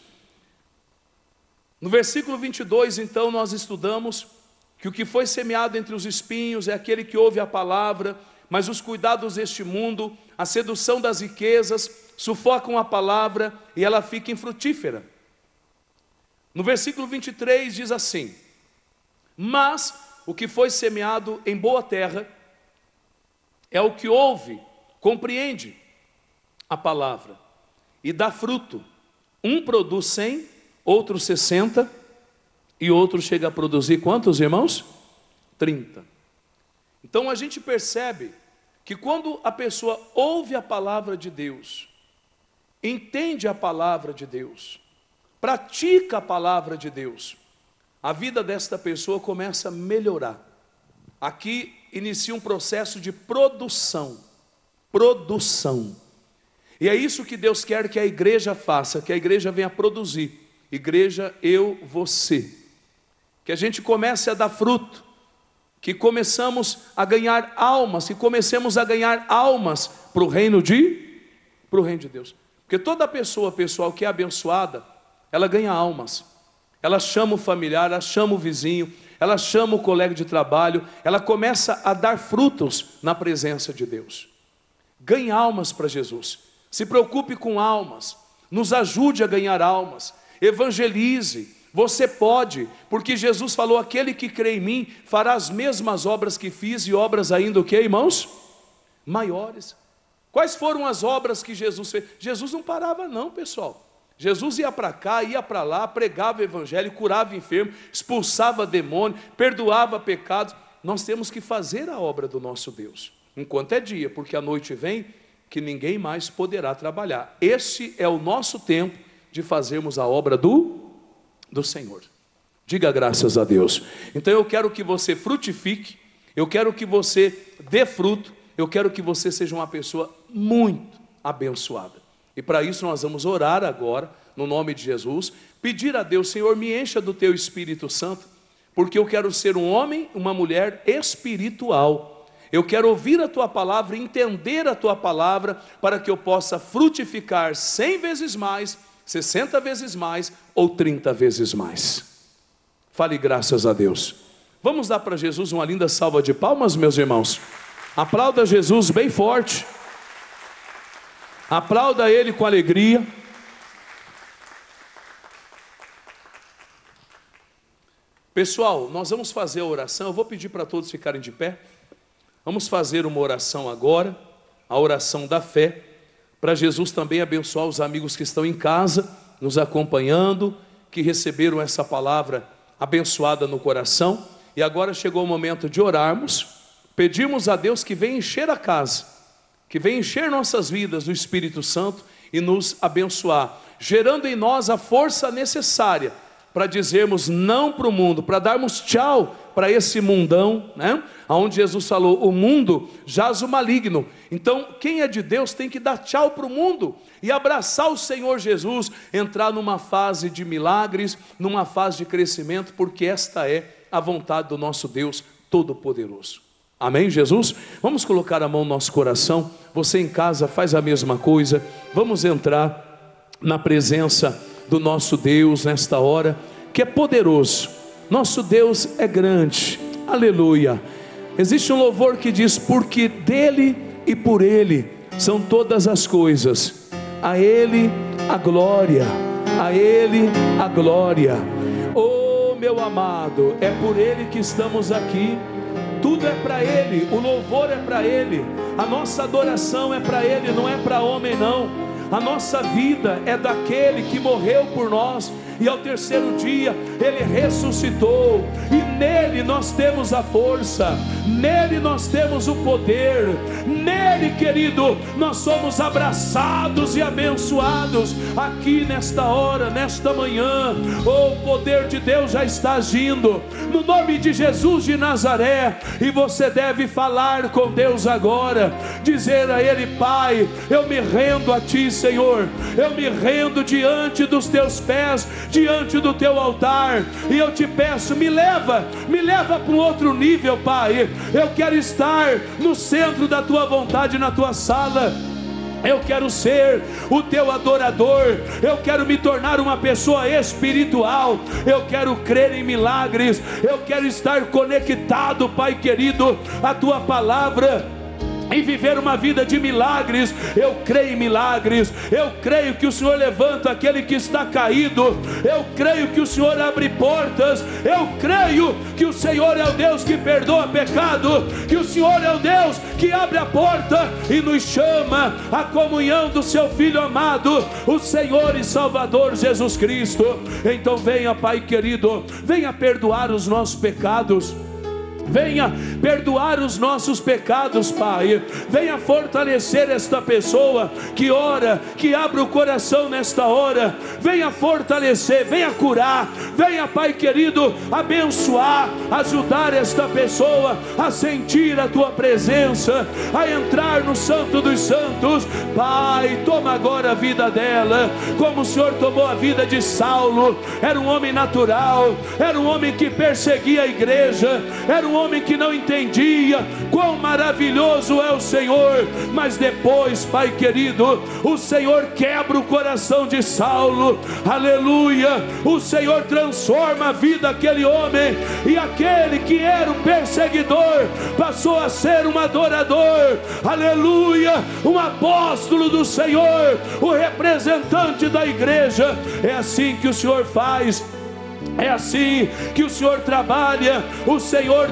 No versículo 22, então, nós estudamos que o que foi semeado entre os espinhos é aquele que ouve a palavra, mas os cuidados deste mundo, a sedução das riquezas, sufocam a palavra e ela fica infrutífera. No versículo 23 diz assim, mas o que foi semeado em boa terra é o que ouve, compreende a palavra e dá fruto. Um produz 100, outro 60 e outro chega a produzir quantos, irmãos? 30. Então a gente percebe que quando a pessoa ouve a palavra de Deus, entende a palavra de Deus, pratica a palavra de Deus, a vida desta pessoa começa a melhorar. Aqui inicia um processo de produção. E é isso que Deus quer que a igreja faça, que a igreja venha produzir. Igreja, eu, você. Que a gente comece a dar fruto, que começamos a ganhar almas, que comecemos a ganhar almas para o reino de Deus. Porque toda pessoa, pessoal, que é abençoada, ela ganha almas. Ela chama o familiar, ela chama o vizinho, ela chama o colega de trabalho, ela começa a dar frutos na presença de Deus. Ganhe almas para Jesus. Se preocupe com almas, nos ajude a ganhar almas, evangelize. Você pode, porque Jesus falou, aquele que crê em mim fará as mesmas obras que fiz e obras ainda o que, irmãos? Maiores. Quais foram as obras que Jesus fez? Jesus não parava não, pessoal. Jesus ia para cá, ia para lá, pregava o evangelho, curava enfermo, expulsava demônio, perdoava pecados. Nós temos que fazer a obra do nosso Deus, enquanto é dia, porque a noite vem que ninguém mais poderá trabalhar. Esse é o nosso tempo de fazermos a obra do Senhor. Diga graças a Deus. Então eu quero que você frutifique, eu quero que você dê fruto, eu quero que você seja uma pessoa muito abençoada. E para isso nós vamos orar agora, no nome de Jesus, pedir a Deus, Senhor, me encha do teu Espírito Santo, porque eu quero ser um homem, uma mulher espiritual. Eu quero ouvir a tua palavra, entender a tua palavra, para que eu possa frutificar 100 vezes mais, 60 vezes mais ou 30 vezes mais. Fale graças a Deus. Vamos dar para Jesus uma linda salva de palmas, meus irmãos. Aplauda Jesus bem forte. Aplauda Ele com alegria. Pessoal, nós vamos fazer a oração. Eu vou pedir para todos ficarem de pé. Vamos fazer uma oração agora, a oração da fé, para Jesus também abençoar os amigos que estão em casa, nos acompanhando, que receberam essa palavra abençoada no coração. E agora chegou o momento de orarmos, pedirmos a Deus que venha encher a casa, que venha encher nossas vidas do Espírito Santo e nos abençoar, gerando em nós a força necessária para dizermos não para o mundo, para darmos tchau para esse mundão, né? Onde Jesus falou, o mundo jaz o maligno. Então quem é de Deus tem que dar tchau para o mundo e abraçar o Senhor Jesus, entrar numa fase de milagres, numa fase de crescimento, porque esta é a vontade do nosso Deus Todo-Poderoso. Amém, Jesus? Vamos colocar a mão no nosso coração. Você em casa faz a mesma coisa. Vamos entrar na presença do nosso Deus nesta hora, que é poderoso. Nosso Deus é grande. Aleluia. Existe um louvor que diz, porque dele e por ele são todas as coisas. A ele a glória, a ele a glória. Oh, meu amado, é por ele que estamos aqui. Tudo é para ele, o louvor é para ele, a nossa adoração é para ele, não é para homem não. A nossa vida é daquele que morreu por nós e ao terceiro dia ele ressuscitou, e nele nós temos a força, nele nós temos o poder, nele, querido, nós somos abraçados e abençoados aqui nesta hora, nesta manhã. Oh, o poder de Deus já está agindo no nome de Jesus de Nazaré, e você deve falar com Deus agora, dizer a ele, Pai, eu me rendo a ti, Senhor, eu me rendo diante dos teus pés, diante do teu altar, e eu te peço, me leva para um outro nível, Pai. Eu quero estar no centro da tua vontade, na tua sala. Eu quero ser o teu adorador, eu quero me tornar uma pessoa espiritual, eu quero crer em milagres, eu quero estar conectado, Pai querido, à tua palavra, e viver uma vida de milagres. Eu creio em milagres, eu creio que o Senhor levanta aquele que está caído, eu creio que o Senhor abre portas, eu creio que o Senhor é o Deus que perdoa pecado, que o Senhor é o Deus que abre a porta e nos chama à comunhão do seu Filho amado, o Senhor e Salvador Jesus Cristo. Então venha, Pai querido, venha perdoar os nossos pecados, venha perdoar os nossos pecados, Pai. Venha fortalecer esta pessoa que ora, que abre o coração nesta hora. Venha fortalecer, venha curar, venha, Pai querido, abençoar, ajudar esta pessoa a sentir a tua presença, a entrar no Santo dos Santos. Pai, toma agora a vida dela, como o Senhor tomou a vida de Saulo. Era um homem natural, era um homem que perseguia a igreja, era um homem que não entendia quão maravilhoso é o Senhor, mas depois, Pai querido, o Senhor quebra o coração de Saulo, aleluia, o Senhor transforma a vida daquele homem, e aquele que era um perseguidor passou a ser um adorador, aleluia, um apóstolo do Senhor, o representante da igreja. É assim que o Senhor faz, é assim que o Senhor trabalha, o Senhor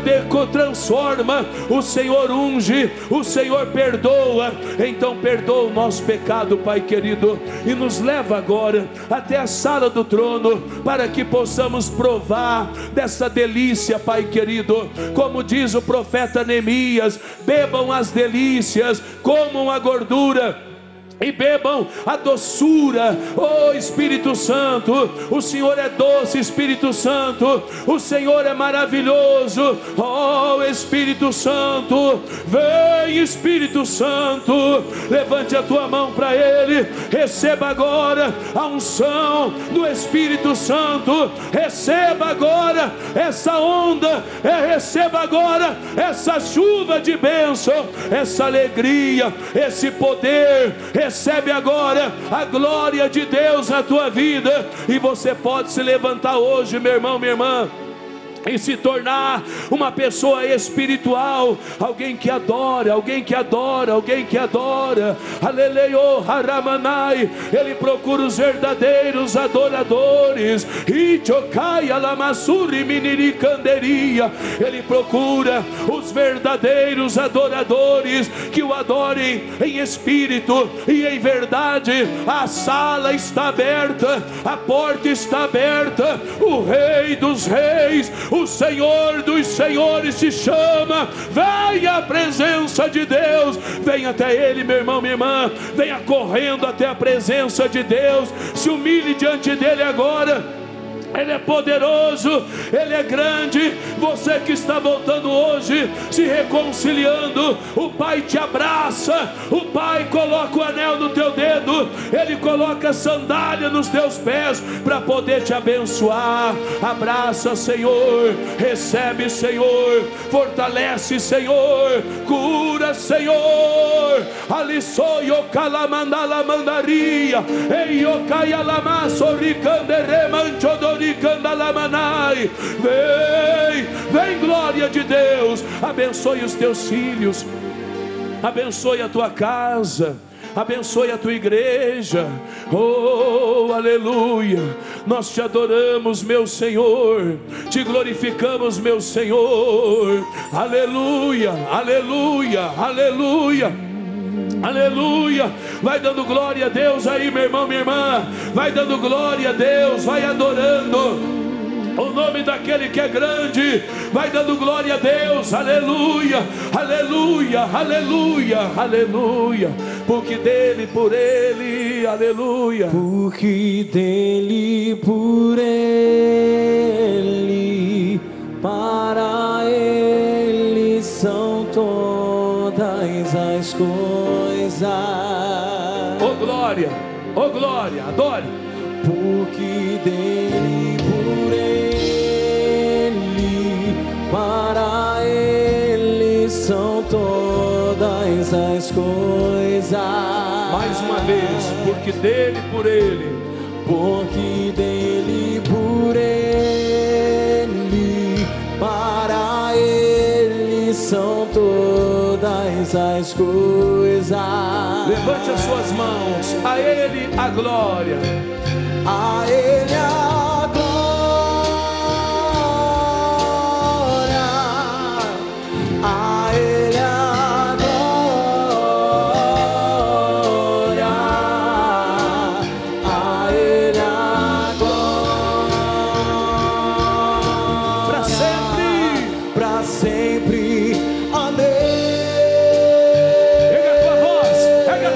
transforma, o Senhor unge, o Senhor perdoa. Então perdoa o nosso pecado, Pai querido, e nos leva agora até a sala do trono, para que possamos provar dessa delícia, Pai querido. Como diz o profeta Neemias, bebam as delícias, comam a gordura e bebam a doçura. Oh Espírito Santo, o Senhor é doce, Espírito Santo, o Senhor é maravilhoso. Oh Espírito Santo, vem Espírito Santo, levante a tua mão para Ele, receba agora a unção do Espírito Santo, receba agora essa onda, receba agora essa chuva de bênção, essa alegria, esse poder. Recebe agora a glória de Deus na tua vida, e você pode se levantar hoje, meu irmão, minha irmã, em se tornar uma pessoa espiritual, alguém que adora, alguém que adora, alguém que adora. Aleluia, haramanai. Ele procura os verdadeiros adoradores. Ichokai alamassuri miniricanderia. Ele procura os verdadeiros adoradores que o adorem em espírito e em verdade. A sala está aberta, a porta está aberta. O Rei dos Reis, o Senhor dos Senhores te chama. Venha à presença de Deus. Venha até Ele, meu irmão, minha irmã. Venha correndo até a presença de Deus. Se humilhe diante dEle agora. Ele é poderoso, Ele é grande. Você que está voltando hoje, se reconciliando, o Pai te abraça. O Pai coloca o anel no teu dedo, Ele coloca a sandália nos teus pés para poder te abençoar. Abraça, Senhor. Recebe, Senhor. Fortalece, Senhor. Cura, Senhor. Alissoio calamandala mandaria. Eiocaia sorricandere manchodori. Vem glória de Deus. Abençoe os teus filhos, abençoe a tua casa, abençoe a tua igreja. Oh, aleluia. Nós te adoramos, meu Senhor, te glorificamos, meu Senhor. Aleluia, aleluia, aleluia, aleluia. Vai dando glória a Deus aí, meu irmão, minha irmã. Vai dando glória a Deus, vai adorando o nome daquele que é grande. Vai dando glória a Deus. Aleluia, aleluia, aleluia, aleluia. Porque dele, por ele, aleluia. Porque dele, por ele, para ele são todas as coisas. Oh glória, oh glória, adore. Porque dele, por ele, para ele são todas as coisas. Mais uma vez, porque dele, por ele. Porque dele, por ele, para ele são todas as coisas. Levante as suas mãos, a ele a glória. A ele a glória, a ele a glória, a ele a glória, Para sempre, para sempre, amém. Erga a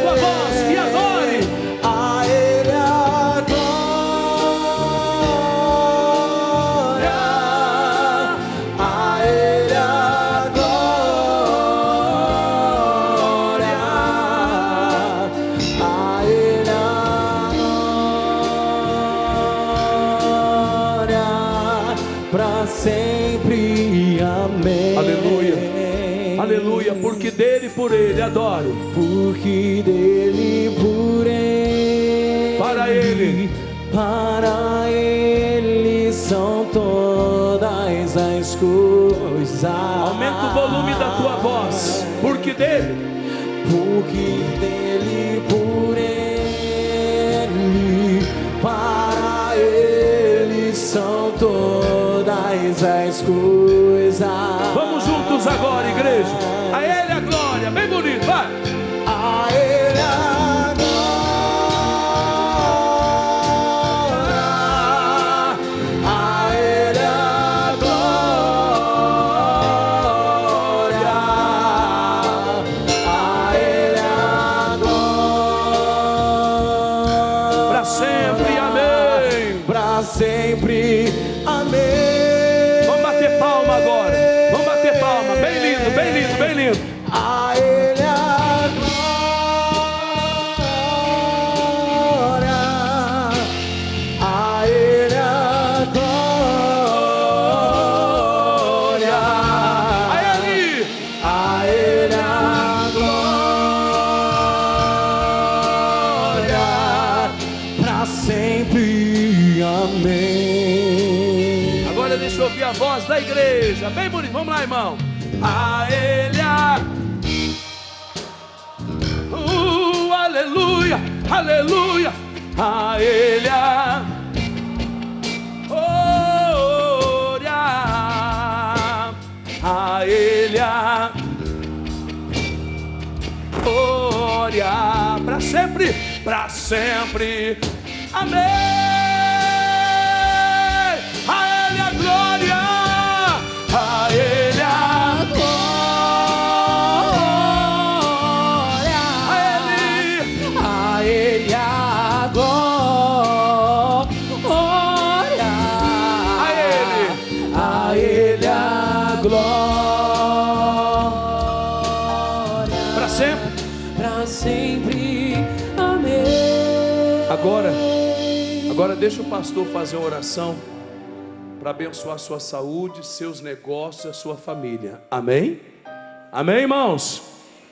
tua voz e adore. A ele a glória, a ele a glória, a ele a glória, para sempre, amém. Aleluia, aleluia, porque dele, por ele, adoro. Porque dele, por ele, Para ele, são todas as coisas. aumenta o volume da tua voz. Porque dele, Porque dele, por ele, para ele são todas as coisas. vamos juntos agora, igreja. A ele a glória, bem bonito, vai. A ele a glória, a ele a glória, a ele a glória, Para sempre, amém. para sempre, amém. Vamos bater palma agora. Vamos bater palma. Bem lindo, bem lindo, bem lindo. A ele a glória, a ele a glória, A ele, a ele a glória, para sempre, amém. agora deixa Deixa eu ouvir a voz da igreja. Bem bonito, vamos lá, irmão. A Ele aleluia, aleluia. A Ele a Ele glória para sempre, para sempre. Amém. A Ele a glória, a Ele a glória, a Ele a glória, a Ele a glória, para sempre, para sempre. Amém. Agora deixa o pastor fazer uma oração para abençoar a sua saúde, seus negócios, a sua família. Amém? Amém, irmãos?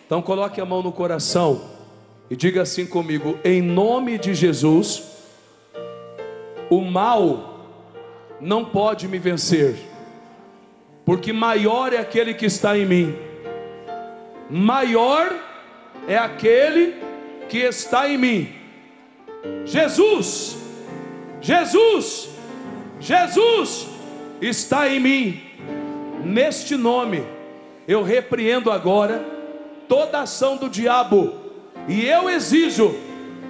Então coloque a mão no coração e diga assim comigo: em nome de Jesus, o mal não pode me vencer, porque maior é aquele que está em mim. Maior é aquele que está em mim. Jesus está em mim. Neste nome eu repreendo agora toda ação do diabo, e eu exijo,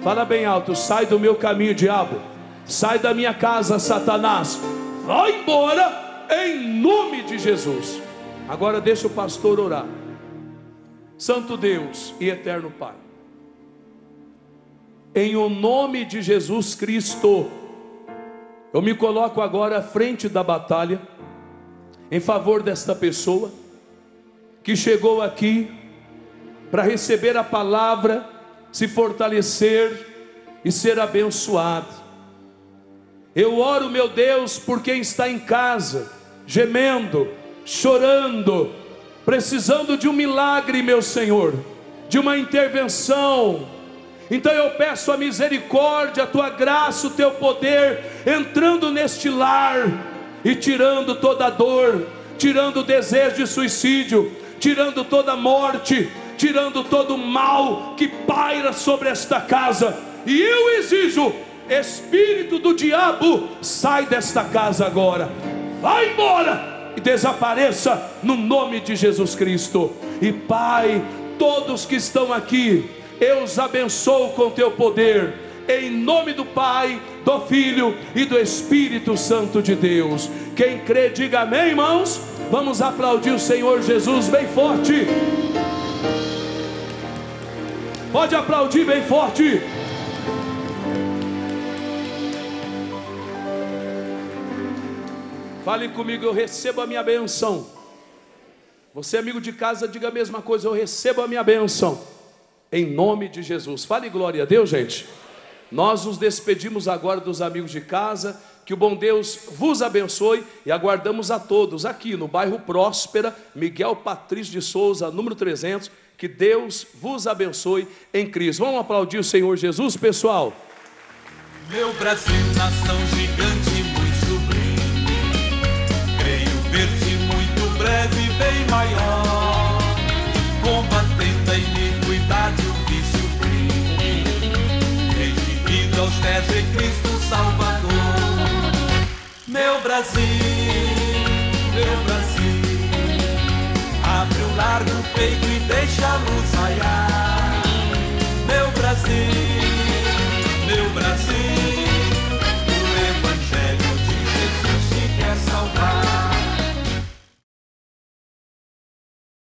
fala bem alto: sai do meu caminho, diabo, sai da minha casa, Satanás, vai embora em nome de Jesus. Agora deixa o pastor orar. Santo Deus e eterno Pai, em o nome de Jesus Cristo, eu me coloco agora à frente da batalha em favor desta pessoa que chegou aqui para receber a palavra, se fortalecer e ser abençoado. Eu oro, meu Deus, por quem está em casa, gemendo, chorando, precisando de um milagre, meu Senhor, de uma intervenção. Então eu peço a misericórdia, a tua graça, o teu poder, entrando neste lar e tirando toda a dor, tirando o desejo de suicídio, tirando toda a morte, tirando todo o mal que paira sobre esta casa. E eu exijo: espírito do diabo, sai desta casa agora, vai embora e desapareça no nome de Jesus Cristo. E Pai, todos que estão aqui, eu os abençoo com teu poder, em nome do Pai, do Filho e do Espírito Santo de Deus. Quem crê, diga amém, irmãos. Vamos aplaudir o Senhor Jesus bem forte. Pode aplaudir bem forte. Fale comigo: eu recebo a minha bênção. Você, amigo de casa, diga a mesma coisa: eu recebo a minha bênção. Em nome de Jesus. Fale glória a Deus, gente. Nós nos despedimos agora dos amigos de casa. Que o bom Deus vos abençoe. E aguardamos a todos aqui no bairro Próspera, Miguel Patrício de Souza, número 300. Que Deus vos abençoe em Cristo. Vamos aplaudir o Senhor Jesus, pessoal. Meu Brasil, nação gigante, muito sublime, creio ver-te muito breve, bem maior, combatendo a iniquidade, o vício, o crime, redimido aos pés de Cristo Salvador. Meu Brasil, abre o largo peito e deixa a luz